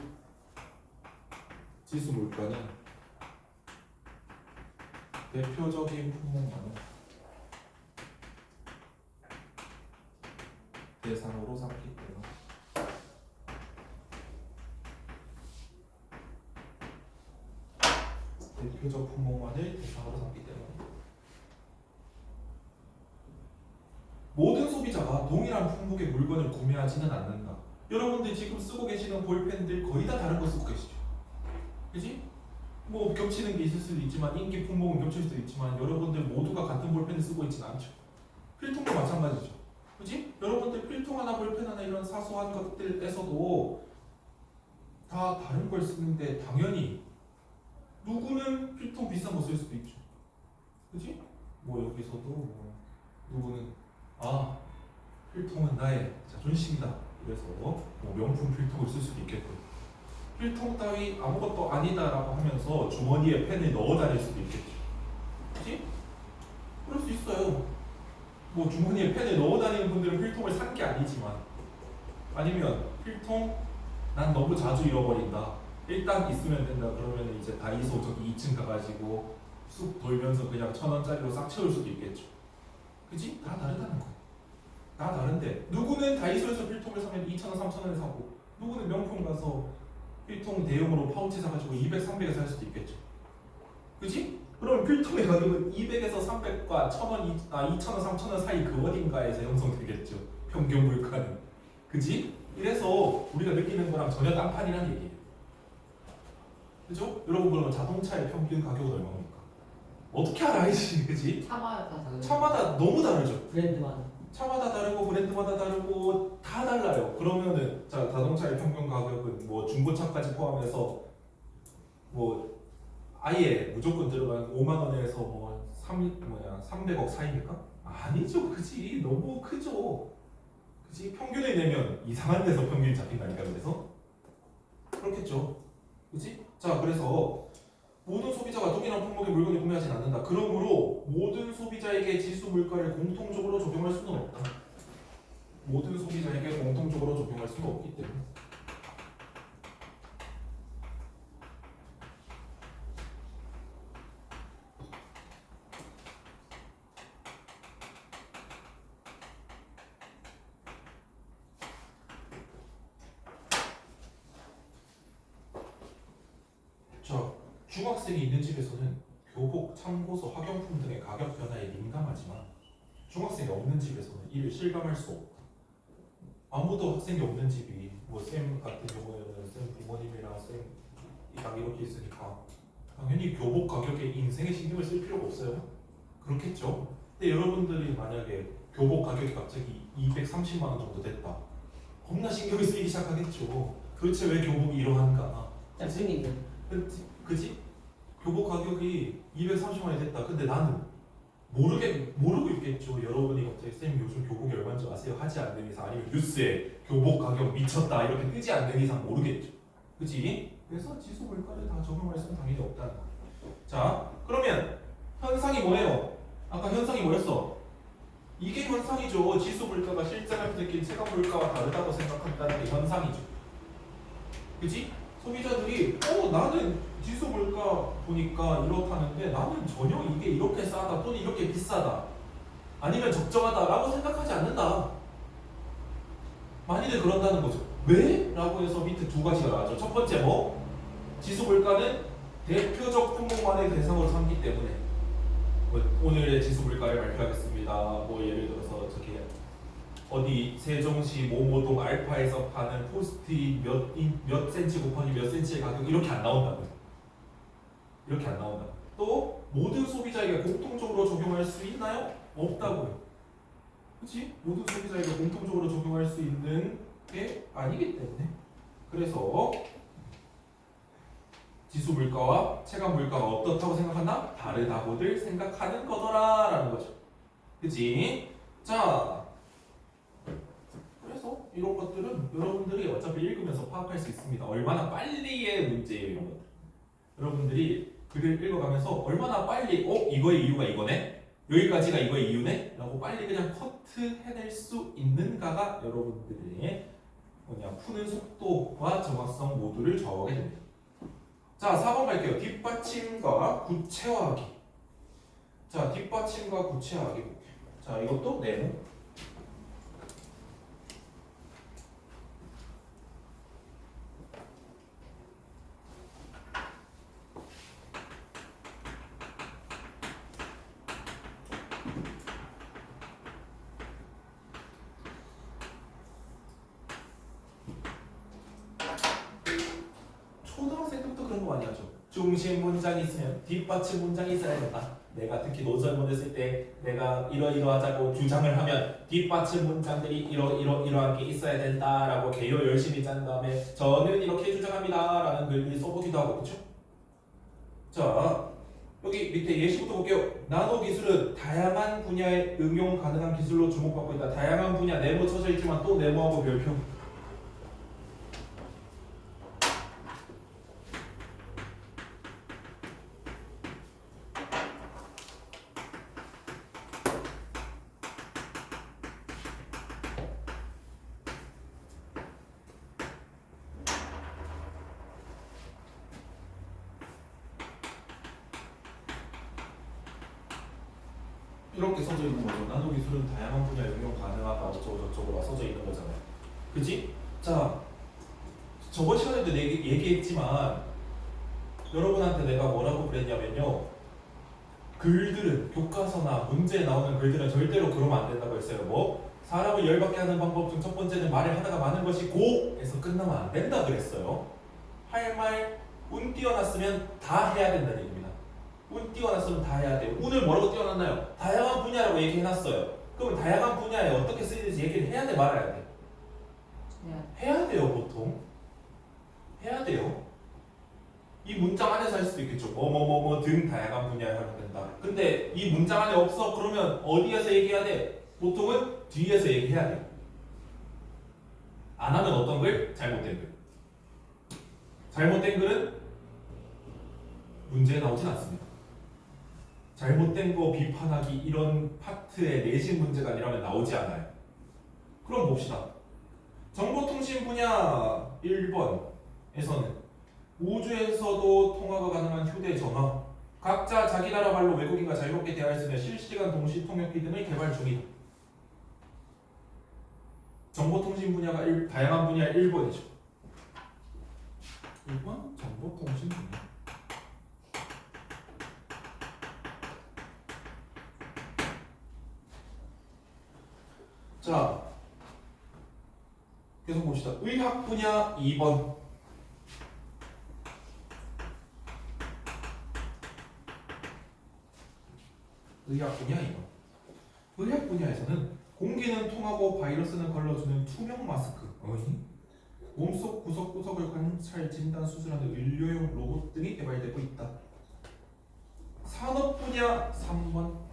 지수 물가는 대표적인 품목만을 대상으로 삼기 때문에 대표적 품목만을 대상으로 삼기 때문에 모든 소비자가 동일한 품목의 물건을 구매하지는 않는다. 여러분들 지금 쓰고 계시는 볼펜들 거의 다 다른 거 쓰고 계시죠? 그지? 뭐 겹치는 게 있을 수도 있지만 인기 품목은 겹칠 수도 있지만 여러분들 모두가 같은 볼펜을 쓰고 있지는 않죠. 필통도 마찬가지죠. 그지? 여러분들 필통 하나 볼펜 하나 이런 사소한 것들에서도 다 다른 걸 쓰는데 당연히 누구는 필통 비싼 거 쓸 수도 있죠. 그지? 뭐 여기서도 뭐 누구는 필통은 나의 자존심이다. 그래서 뭐 명품 필통을 쓸 수도 있겠고 필통 따위 아무것도 아니다라고 하면서 주머니에 펜을 넣어 다닐 수도 있겠죠. 그치? 그럴 수 있어요. 뭐 주머니에 펜을 넣어 다니는 분들은 필통을 산 게 아니지만 아니면 필통 난 너무 자주 잃어버린다. 일단 있으면 된다. 그러면 이제 다이소 저기 2층 가가지고 쑥 돌면서 그냥 1,000원짜리로 싹 채울 수도 있겠죠. 그치? 다 다르다는 거야. 다 다른데 누구는 다이소에서 필통을 사면 2,000원, 3,000원에 사고 누구는 명품 가서 필통 대용으로 파우치 사가지고 200, 300에 살 수도 있겠죠. 그지? 그럼 필통의 가격은 200에서 300과 1,000원, 2,000원, 3,000원 사이 그 어딘가에서 형성되겠죠. 평균 물가는. 그지? 이래서 우리가 느끼는 거랑 전혀 딴판이란 얘기예요. 그죠? 여러분 그러면 자동차의 평균 가격은 얼마입니까? 어떻게 알아야지, 그지? 차마다 다르죠. 차마다 너무 다르죠. 브랜드마다. 차마다 다르고 브랜드마다 다르고 다 달라요. 그러면은 자 자동차의 평균 가격은 뭐 중고차까지 포함해서 뭐 아예 무조건 들어간 5만 원에서 뭐 300억 사이입니까? 아니죠, 그지? 너무 크죠. 그지? 평균을 내면 이상한 데서 평균이 잡힌다니까. 그래서 그렇겠죠. 그지? 자 그래서 모든 소비자가 동일한 품목의 물건을 구매하진 않는다. 그러므로 모든 소비자에게 지수 물가를 공통적으로 적용할 수는 없다. 모든 소비자에게 공통적으로 적용할 수는 없기 때문에. 자, 중학생이 있는 집에서는 교복, 참고서, 학용품 등의 가격 변화에 민감하지만 중학생이 없는 집에서는 이를 실감할 수 없다. 아무도 학생이 없는 집이 뭐 쌤 같은 경우에는 쌤 부모님이랑 쌤이랑 이렇게 있으니까 당연히 교복 가격에 인생에 신경을 쓸 필요가 없어요. 그렇겠죠? 근데 여러분들이 만약에 교복 가격이 갑자기 230만 원 정도 됐다. 겁나 신경이 쓰이기 시작하겠죠. 도대체 왜 교복이 이러한가? 쌤님은 그지? 교복 가격이 230만 원이 됐다. 근데 나는 모르고 있겠죠. 여러분이 갑자기 쌤 요즘 교복이 얼마인지 아세요? 하지 않는 이상 아니면 뉴스에 교복 가격 미쳤다 이렇게 뜨지 않는 이상 모르겠죠. 그지? 그래서 지수 물가를 다 적용할 수는 당연히 없다는 거예요. 자, 그러면 현상이 뭐예요? 아까 현상이 뭐였어? 이게 현상이죠. 지수 물가가 실제로 느낀 체감 물가와 다르다고 생각한다는 게 현상이죠. 그지? 소비자들이 나는 지수 물가 보니까 이렇다는데 나는 전혀 이게 이렇게 싸다 또는 이렇게 비싸다 아니면 적정하다라고 생각하지 않는다. 많이들 그런다는 거죠. 왜? 라고 해서 밑에 두 가지가 나왔죠. 첫 번째 지수 물가는 대표적 품목만의 대상으로 삼기 때문에 오늘의 지수 물가를 발표하겠습니다. 예를 들어서 저기 어디 세종시 모모동 알파에서 파는 포스트잇 몇 센치 곱하기 몇 센치의 가격 이렇게 안 나온다고요. 이렇게 안 나온다. 또 모든 소비자에게 공통적으로 적용할 수 있나요? 없다고요. 그렇지? 모든 소비자에게 공통적으로 적용할 수 있는 게 아니기 때문에 그래서 지수 물가와 체감 물가가 어떻다고 생각한다? 다르다고들 생각하는 거더라 라는 거죠. 그치? 자, 그래서 이런 것들은 여러분들이 어차피 읽으면서 파악할 수 있습니다. 얼마나 빨리의 문제예요, 이런 것들. 여러분들이 글을 읽어가면서 얼마나 빨리 이거의 이유가 이거네? 여기까지가 이거의 이유네? 라고 빨리 그냥 커트해낼 수 있는가가 여러분들의 푸는 속도와 정확성 모두를 좌우하게 됩니다. 자, 4번 갈게요. 뒷받침과 구체화하기. 자, 뒷받침과 구체화하기 볼게요. 자, 이것도 네모. 초등학생 때부터 그런 거 많이 하죠. 중심 문장이 있으면 뒷받침 문장이 있어야 된다. 내가 특히 노설문을 쓸 때 내가 이러이러하자고 주장을 하면 뒷받침 문장들이 이러한 게 있어야 된다라고 개요 열심히 짠 다음에 저는 이렇게 주장합니다 라는 글을 써보기도 하고 그렇죠? 자, 여기 밑에 예시부터 볼게요. 나노 기술은 다양한 분야에 응용 가능한 기술로 주목받고 있다. 다양한 분야 네모 쳐져 있지만 또 네모하고 별표. 이렇게 써져 있는 거죠. 나노 기술은 다양한 분야에 응용 가능하다. 어쩌고저쩌고가 써져 있는 거잖아요. 그치? 자, 저번 시간에도 얘기했지만 여러분한테 내가 뭐라고 그랬냐면요. 글들은 교과서나 문제에 나오는 글들은 절대로 그러면 안 된다고 했어요. 사람을 열받게 하는 방법 중 첫 번째는 말을 하다가 많은 것이 고에서 끝나면 안 된다 그랬어요. 할 말 운 띄어놨으면 다 해야 된다는 얘기입니다. 운 띄어놨으면 다 해야 돼요. 운을 뭐라고 띄어놨나요? 다양한 분야라고 얘기해놨어요. 그러면 다양한 분야에 어떻게 쓰이는지 얘기를 해야 돼, 말아야 돼? 해야 돼요, 보통. 해야 돼요. 이 문장 안에서 할 수도 있겠죠. 뭐뭐뭐뭐 등 다양한 분야에 활용된다. 근데 이 문장 안에 없어. 그러면 어디에서 얘기해야 돼? 보통은 뒤에서 얘기해야 돼. 안 하면 어떤 글? 잘못된 글. 잘못된 글은 문제에 나오진 않습니다. 잘못된 거 비판하기 이런 파트의 내신 문제가 아니라면 나오지 않아요. 그럼 봅시다. 정보통신 분야 1번에서는 우주에서도 통화가 가능한 휴대전화, 각자 자기 나라 말로 외국인과 자유롭게 대화할 수 있는 실시간 동시 통역기 등을 개발 중이다. 정보통신 분야가 다양한 분야 1번이죠. 1번 정보통신 분야. 자, 계속 봅시다. 의학 분야 2번. 의학 분야 2번. 의학 분야에서는 공기는 통하고 바이러스는 걸러주는 투명 마스크, 몸속 구석구석을 관찰, 진단, 수술하는 의료용 로봇 등이 개발되고 있다. 산업 분야 3번.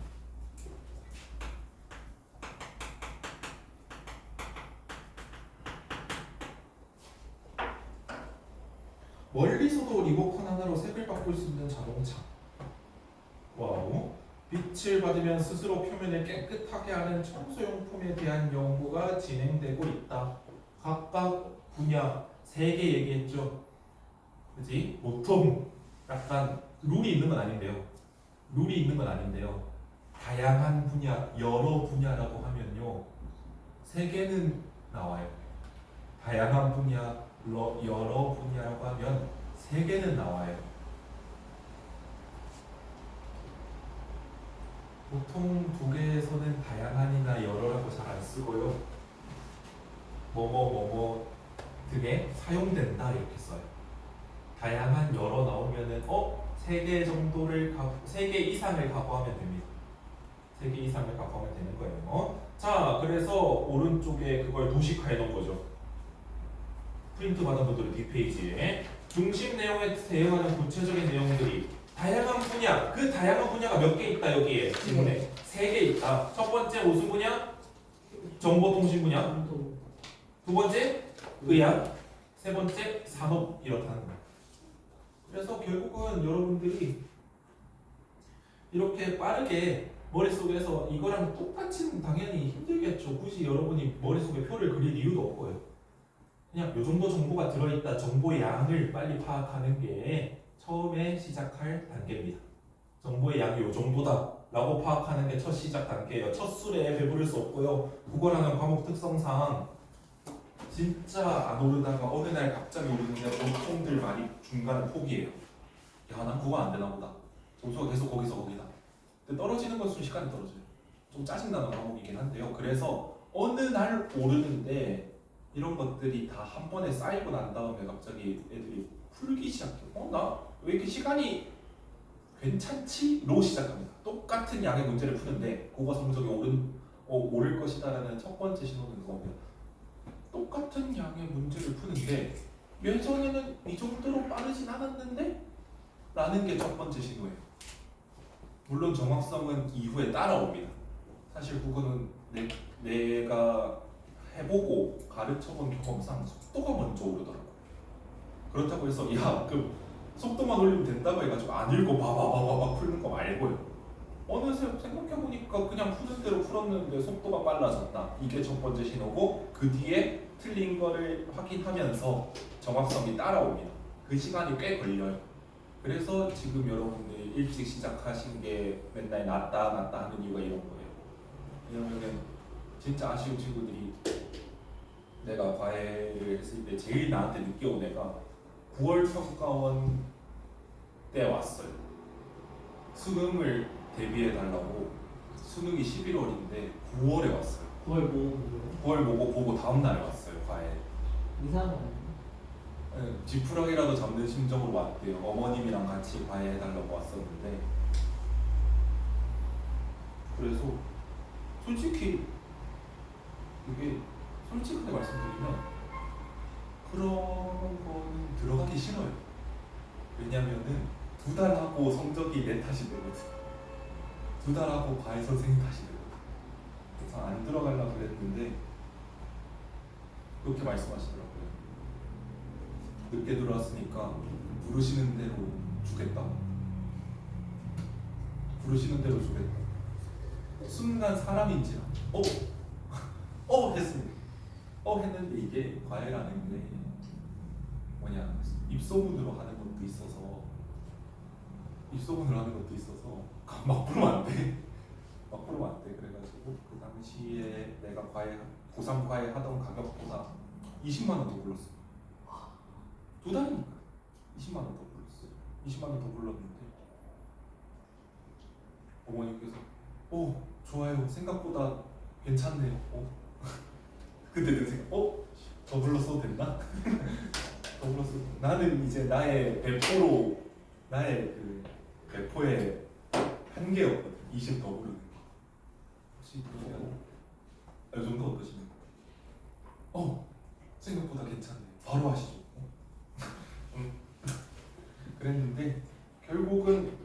멀리서도 리모컨 하나로 색을 바꿀 수 있는 자동차. 와우. 빛을 받으면 스스로 표면을 깨끗하게 하는 청소용품에 대한 연구가 진행되고 있다. 각각 분야 3개 얘기했죠. 그지? 보통 약간 룰이 있는 건 아닌데요. 룰이 있는 건 아닌데요. 다양한 분야, 여러 분야라고 하면요. 세 개는 나와요. 다양한 분야, 여러 분야라고 하면 세 개는 나와요. 보통 두 개에서는 다양한이나 여러라고 잘 안 쓰고요. 뭐뭐 등에 사용된다 이렇게 써요. 다양한 여러 나오면은 세 개 정도를 세 개 이상을 각오하면 됩니다. 3개 이상을 각오하면 되는 거예요. 자, 그래서 오른쪽에 그걸 도식화해 놓은 거죠. 프린트 받은 분들은 뒷페이지에 중심 내용에 대응하는 구체적인 내용들이 다양한 분야, 그 다양한 분야가 몇 개 있다 여기에 지문에 3개 있다. 첫 번째 무슨 분야? 정보통신 분야. 두 번째 의학. 세 번째 산업 이렇다는 거예요. 그래서 결국은 여러분들이 이렇게 빠르게 머릿속에서 이거랑 똑같이는 당연히 힘들겠죠. 굳이 여러분이 머릿속에 표를 그릴 이유도 없고요. 그냥 요 정도 정보가 들어있다. 정보의 양을 빨리 파악하는 게 처음에 시작할 단계입니다. 정보의 양이 요 정도다 라고 파악하는 게 첫 시작 단계예요. 첫 술에 배부를 수 없고요. 국어라는 과목 특성상 진짜 안 오르다가 어느 날 갑자기 오르는데 보통들 많이 중간에 포기해요. 야, 난 국어 안 되나 보다. 점수가 계속 거기서 거기다. 근데 떨어지는 건 순식간에 떨어져요. 좀 짜증나는 과목이긴 한데요. 그래서 어느 날 오르는데 이런 것들이 다 한 번에 쌓이고 난 다음에 갑자기 애들이 풀기 시작해요. 나 왜 이렇게 시간이 괜찮지? 로 시작합니다. 똑같은 양의 문제를 푸는데 국어 성적이 오를 것이다라는 첫 번째 신호는 그겁니다. 똑같은 양의 문제를 푸는데 예전에는 이 정도로 빠르진 않았는데? 라는 게 첫 번째 신호예요. 물론 정확성은 이후에 따라옵니다. 사실 국어는 내가 해보고 가르쳐본 경험상 속도가 먼저 오르더라고요. 그렇다고 해서 그 속도만 올리면 된다고 해가지고 안 읽고 바바바바바 풀는 거 말고요. 어느새 생각해보니까 그냥 푸는 대로 풀었는데 속도가 빨라졌다. 이게 첫 번째 신호고 그 뒤에 틀린 거를 확인하면서 정확성이 따라옵니다. 그 시간이 꽤 걸려요. 그래서 지금 여러분들이 일찍 시작하신 게 맨날 낫다 하는 이유가 이런 거예요. 왜냐면은 진짜 아쉬운 친구들이 내가 과외를 했을 때 제일 나한테 늦게 온 애가 9월 평가원 때 왔어요. 수능을 대비해 달라고. 수능이 11월인데 9월에 왔어요. 9월 뭐 9월 보고 다음 날에 왔어요. 과외. 이상한 거 아니야? 지푸라기라도 잡는 심정으로 왔대요. 어머님이랑 같이 과외해달라고 왔었는데 그래서 솔직히 이게 솔직하게 말씀드리면 그런 거는 들어가기 싫어요. 왜냐면은 2달 하고 성적이 내 탓이 되거든. 2달 하고 과외 선생님 탓이 되거든. 그래서 안 들어가려고 그랬는데 그렇게 말씀하시더라고요. 늦게 들어왔으니까 부르시는 대로 주겠다. 부르시는 대로 주겠다. 순간 사람인지라 했습니다. 했는데 이게 과외라는 게 뭐냐 입소문으로 하는 것도 있어서 막 부르면 안 돼. 그래가지고 그 당시에 내가 고3 과외 하던 가격보다 20만 원 더 불렀어. 2달이니까 20만 원 더 불렀어요. 20만 원 더 불렀는데 어머니께서 좋아요. 생각보다 괜찮네요. 그때 내 생각 더 불렀어도 됐나? 더 불렀어도 나는 이제 나의 배포의 한계였거든. 20 더 부르는 게. 혹시 그러면 이 정도 어떠십니까? 생각보다 괜찮네. 바로 하시죠. 그랬는데 결국은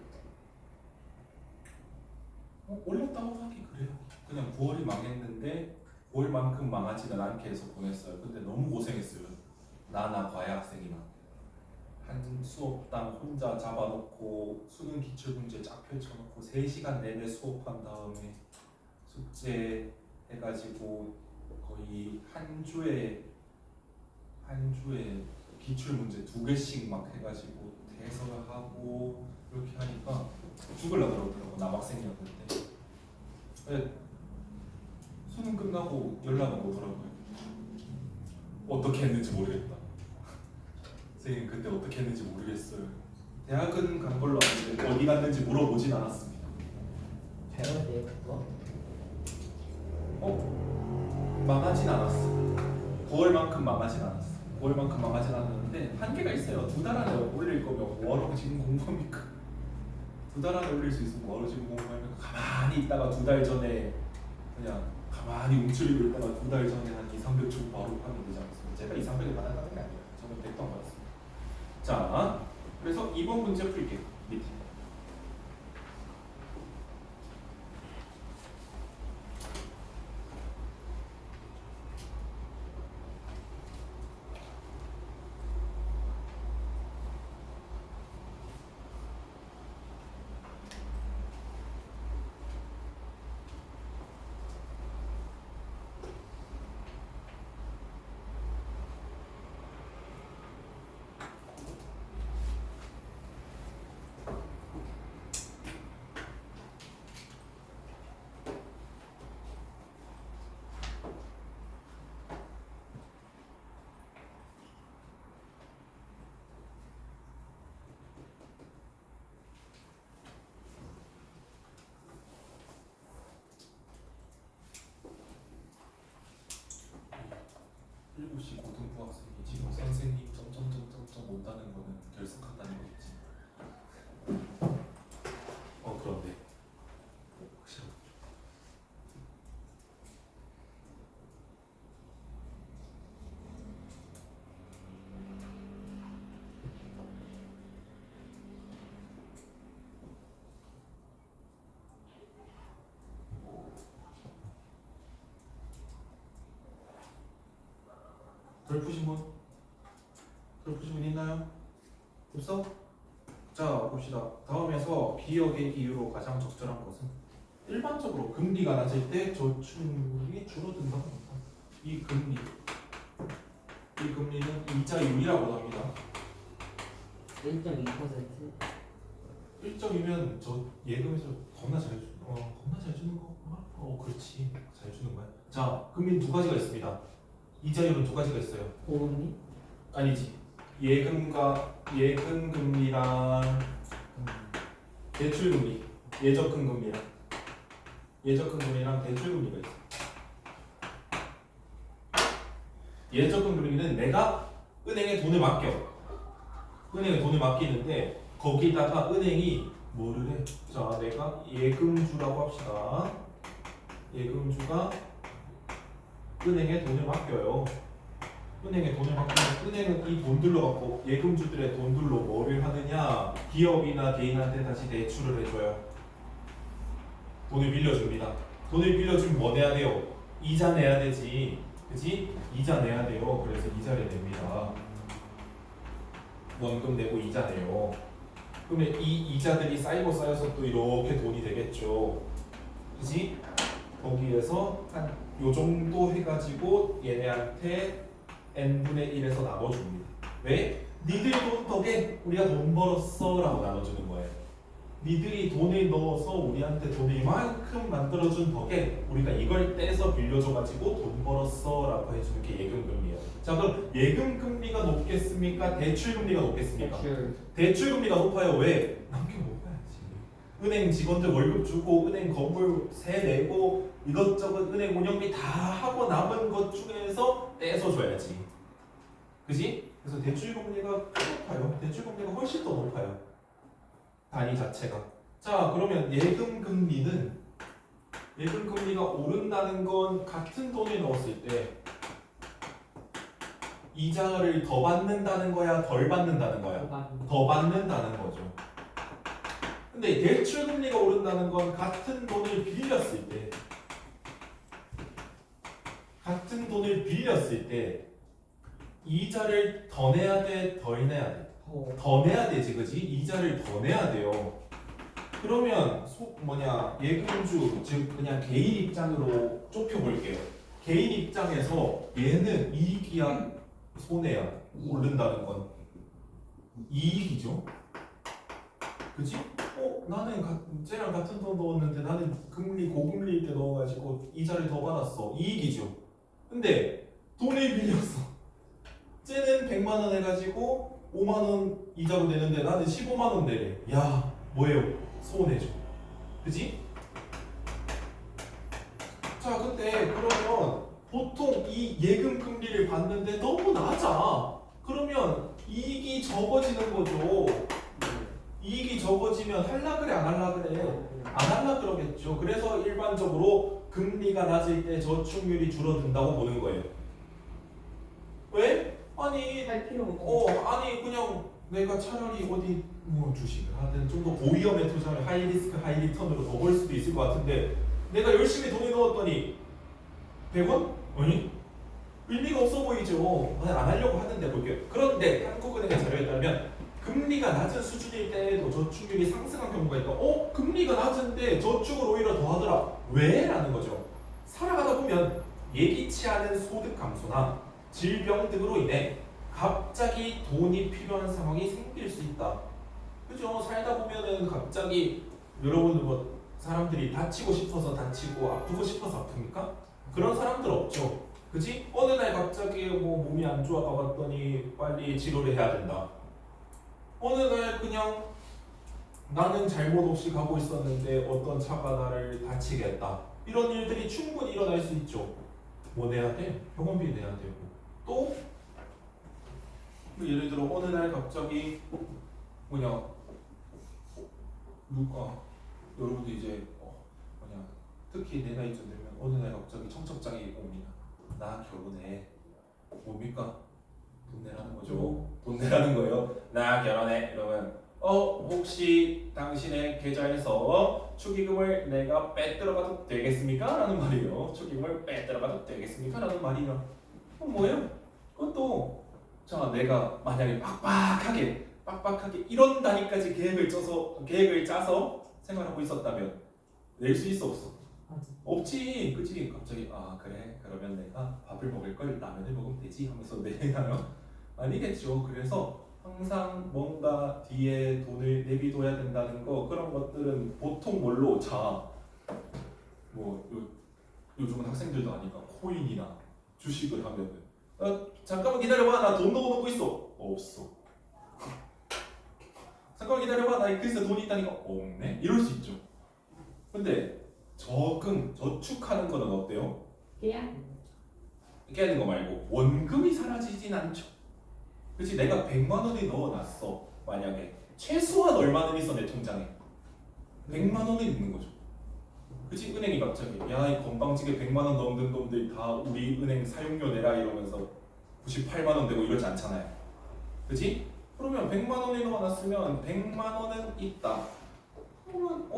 올렸다고 하기 그래요. 그냥 9월이 망했는데 9월만큼 망하지는 않게 해서 보냈어요. 근데 너무 고생했어요. 나나 과외 학생이나 한 수업당 혼자 잡아놓고 수능 기출문제 쫙 펼쳐놓고 3시간 내내 수업한 다음에 숙제 해가지고 거의 한 주에 기출 문제 2개씩 막 해가지고 해설하고 이렇게 하니까 죽을라 그러더라고 남학생이었는데. 네, 수능 끝나고 연락 오더라고요. 어떻게 했는지 모르겠다. 선생님 그때 어떻게 했는지 모르겠어요. 대학은 간 걸로 아는데 어디 갔는지 물어보진 않았습니다. 배웠대요 그거? 망하진 않았어. 9월만큼 망하진 않았어. 9월만큼 망하진 않았는데 한계가 있어요. 2달 안에 올릴 거면 뭐하러 지금 공부합니까? 2달 안에 올릴 수 있으면 뭐하러 지금 공부합니까? 가만히 있다가 2달 전에 그냥 가만히 움츠리고 있다가 2달 전에 한 2, 300초 바로 하면 되지 않습니까? 제가 2, 300을 받았다는 게 아니에요. 저는 100도 안 받았습니다. 자, 그래서 2번 문제 풀게요. 밑에. 일곱시 고등부 학생이 지금 선생님 점점점점점 못하는 거는 결석한다는 거겠지. 그런데 확실하다. 덜 푸신 분? 덜 푸신 분 있나요? 없어? 자 봅시다. 다음에서 기억의 이유로 가장 적절한 것은 일반적으로 금리가 낮을 때 저축률이 줄어든다고 합니다. 이 금리는 이자율이라고 합니다. 1.2%? 1점이면 저 예금에서 겁나 잘 주는 거? 그렇지. 잘 주는 거야. 자, 금리는 2가지가 있습니다. 이자율은 2가지가 있어요. 고금리? 아니지. 예금 금리랑 대출 금리, 예적금 금리랑 대출 금리가 있어. 예적금 금리는 내가 은행에 돈을 맡기는데 거기다가 은행이 뭐를 해? 자, 내가 예금주라고 합시다. 예금주가 은행에 돈을 맡겨요. 은행에 돈을 맡기면 은행은 이 돈들로 갖고 예금주들의 돈들로 뭐를 하느냐? 기업이나 개인한테 다시 대출을 해줘요. 돈을 빌려줍니다. 돈을 빌려주면 뭐 내야 돼요? 이자 내야 되지. 그치? 이자 내야 돼요. 그래서 이자를 냅니다. 원금 내고 이자 내요. 그러면 이 이자들이 쌓여서 또 이렇게 돈이 되겠죠. 그치? 거기에서 한 요 정도 해가지고 얘네한테 n분의 1에서 나눠줍니다. 왜? 니들 돈 덕에 우리가 돈 벌었어 라고 나눠주는 거예요. 니들이 돈을 넣어서 우리한테 돈을 이만큼 만들어준 덕에 우리가 이걸 떼서 빌려줘가지고 돈 벌었어 라고 해주는 게 예금금리예요. 자, 그럼 예금금리가 높겠습니까? 대출금리가 높겠습니까? 대출금리가 높아요. 왜? 남겨 먹어야지. 은행 직원들 월급 주고 은행 건물 세 내고 이것저것 은행 운영비 다 하고 남은 것 중에서 떼서 줘야지. 그지? 그래서 대출금리가 높아요. 대출금리가 훨씬 더 높아요. 단위 자체가. 자, 그러면 예금금리가 오른다는 건 같은 돈을 넣었을 때 이자를 더 받는다는 거야, 덜 받는다는 거야? 더 받는다는 거죠. 근데 대출금리가 오른다는 건 같은 돈을 빌렸을 때 이자를 더 내야 돼, 덜 내야 돼? 더 내야 되지, 그지? 이자를 더 내야 돼요. 그러면 예금주, 즉 그냥 개인 입장으로 좁혀볼게요. 개인 입장에서 얘는 이익이야, 손해야? 오른다는 건 이익이죠. 그치? 나는 쟤랑 같은 돈 넣었는데 나는 금리 고금리일 때 넣어가지고 이자를 더 받았어. 이익이죠. 근데 돈을 빌렸어. 쟤는 100만 원 해가지고 5만 원 이자로 내는데 나는 15만 원 내래. 야, 뭐예요? 손해죠. 그치? 자, 근데 그러면 보통 이 예금 금리를 받는데 너무 낮아. 그러면 이익이 적어지는 거죠. 이익이 적어지면 할라 그래 안 할라 그래? 안 할라 그러겠죠. 그래서 일반적으로 금리가 낮을 때 저축률이 줄어든다고 보는 거예요. 왜? 아니 할 필요 없고. 아니 그냥 내가 차라리 어디 뭐 주식을 하든 좀 더 고위험에 투자를 하이 리스크 하이 리턴으로 더 벌 수도 있을 것 같은데 내가 열심히 돈을 넣었더니 100원? 아니 의미가 없어 보이죠. 안 하려고 하는데 볼게요. 그런데 한국은행의 자료에 따르면 금리가 낮은 수준일 때에도 저축률이 상승한 경우가 있다. 금리가 낮은데 저축을 오히려 더 하더라. 왜? 라는 거죠. 살아가다 보면 예기치 않은 소득 감소나 질병 등으로 인해 갑자기 돈이 필요한 상황이 생길 수 있다. 그죠? 살다 보면은 갑자기 여러분들 뭐 사람들이 다치고 싶어서 다치고 아프고 싶어서 아픕니까? 그런 사람들 없죠. 그지? 어느 날 갑자기 뭐 몸이 안 좋아가 봤더니 빨리 치료를 해야 된다. 어느 날 그냥 나는 잘못 없이 가고 있었는데 어떤 차가 나를 다치게 했다. 이런 일들이 충분히 일어날 수 있죠. 뭐 내야 돼? 병원비 내야 되고 또 예를 들어 어느 날 갑자기 누가 여러분들 이제 특히 내 나이쯤 되면 어느 날 갑자기 청첩장이 옵니다. 나 결혼해. 뭡니까? 돈 내라는 거죠. 돈 내라는 거예요. 나 결혼해. 이러면 혹시 당신의 계좌에서 축의금을 내가 빼들어가도 되겠습니까? 라는 말이에요. 축의금을 빼들어가도 되겠습니까? 라는 말이에요. 뭐예요? 그것도 자 내가 만약에 빡빡하게 이런 단위까지 계획을 짜서 생활하고 있었다면 낼 수 있어 없어? 없지. 그치? 갑자기 그래 그러면 내가 밥을 먹을 걸 라면을 먹으면 되지 하면서 내나요? 아니겠죠. 그래서 항상 뭔가 뒤에 돈을 내비둬야 된다는 거 그런 것들은 보통 뭘로 요즘은 학생들도 아니까 코인이나 주식을 하면은 잠깐만 기다려봐 나 돈 넣어놓고 있어. 없어. 잠깐만 기다려봐 나 글쎄 돈이 있다니까 없네. 이럴 수 있죠. 근데 저축하는 거는 어때요? 깨는 거 말고 원금이 사라지진 않죠. 그치? 내가 100만 원을 넣어놨어. 만약에 최소한 얼마는 있어 내 통장에? 100만 원은 있는 거죠. 그치? 은행이 갑자기 야 이 건방지게 100만 원 넘는 놈들 다 우리 은행 사용료 내라 이러면서 98만 원 되고 이러지 않잖아요. 그치? 그러면 100만 원을 넣어놨으면 100만 원은 있다. 그러면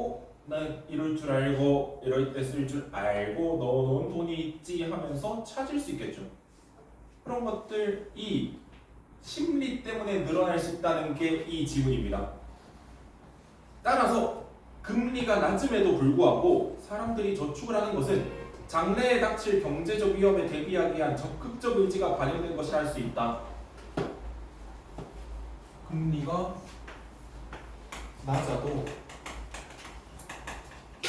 나 이럴 줄 알고 이럴 때 쓸 줄 알고 넣어놓은 돈이 있지 하면서 찾을 수 있겠죠. 그런 것들이 심리 때문에 늘어날 수 있다는 게 이 지문입니다. 따라서 금리가 낮음에도 불구하고 사람들이 저축을 하는 것은 장래에 닥칠 경제적 위험에 대비하기 위한 적극적 의지가 반영된 것이라 할 수 있다. 금리가 낮아도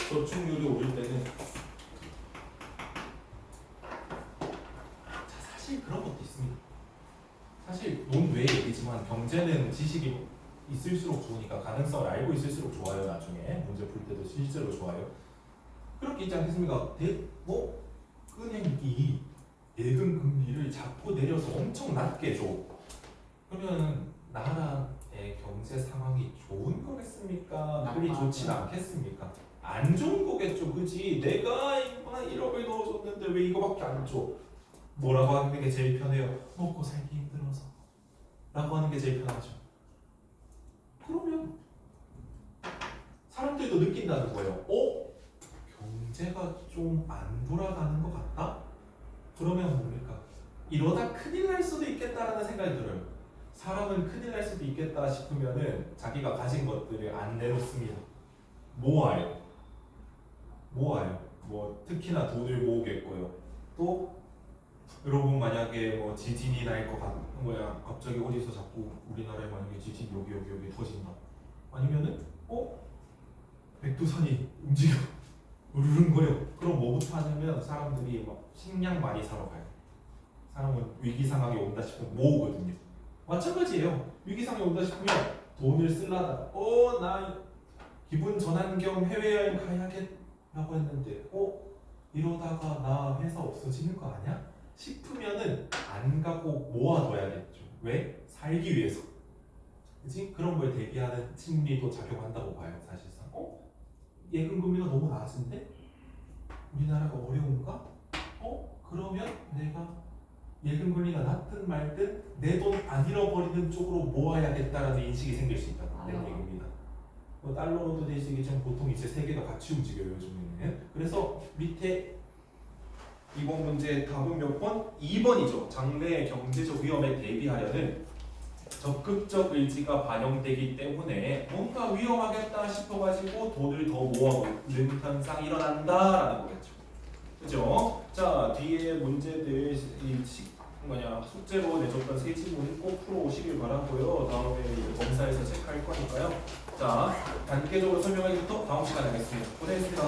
저축률이 오를 때는 사실 그런 것도 있습니다. 사실 논 외의 얘기지만 경제는 지식이 있을수록 좋으니까 가능성을 알고 있을수록 좋아요. 나중에 문제 풀 때도 실제로 좋아요. 그렇게 있지 않겠습니까? 은행이 예금 금리를 자꾸 내려서 엄청 낮게 줘. 그러면 나라의 경제 상황이 좋은 거겠습니까? 그리 좋진 않겠습니까? 안 좋은 거겠죠, 그지? 내가 1억을 넣어줬는데 왜 이거밖에 안 줘? 뭐라고 하는 게 제일 편해요? 먹고 살기 힘들어서 라고 하는 게 제일 편하죠. 그러면 사람들도 느낀다는 거예요. 경제가 좀 안 돌아가는 것 같다? 그러면 뭡니까? 이러다 큰일 날 수도 있겠다라는 생각이 들어요. 사람은 큰일 날 수도 있겠다 싶으면은 자기가 가진 것들을 안 내놓습니다. 모아요. 뭐 특히나 돈을 모으겠고요. 또 여러분 만약에 뭐 지진이 날 것 같, 뭐야 갑자기 어디서 자꾸 우리나라에 만약에 지진 여기 터진다. 아니면은 백두산이 움직여 으르렁거려. 그럼 뭐부터 하냐면 사람들이 막 식량 많이 사러 가요. 사람은 위기 상황이 온다 싶으면 모으거든요. 마찬가지예요. 위기 상황이 온다 싶으면 돈을 쓰려다가 나 기분 전환 겸 해외여행 가야겠라고 했는데 이러다가 나 회사 없어지는 거 아니야? 싶으면은 안 가고 모아둬야겠죠. 왜? 살기 위해서. 그치? 그런 걸 대비하는 심리도 작용한다고 봐요. 사실상 예금금리가 너무 낮은데? 우리나라가 어려운가? 그러면 내가 예금금리가 낮든 말든 내 돈 안 잃어버리는 쪽으로 모아야겠다라는 인식이 생길 수 있다는 얘기입니다. 달러로도 되시겠지만 보통 이제 세계가 같이 움직여요 요즘에는. 그래서 밑에 이번 문제 답은 몇 번? 2번이죠. 장래의 경제적 위험에 대비하려는 적극적 의지가 반영되기 때문에 뭔가 위험하겠다 싶어가지고 돈을 더 모아놓는 현상이 일어난다라는 거겠죠. 그죠? 자, 뒤에 문제들 숙제로 내줬던 세 지문 꼭 풀어오시길 바라고요. 다음에 이제 검사에서 체크할 거니까요. 자, 단계적으로 설명하기부터 다음 시간에 하겠습니다. 고생했습니다.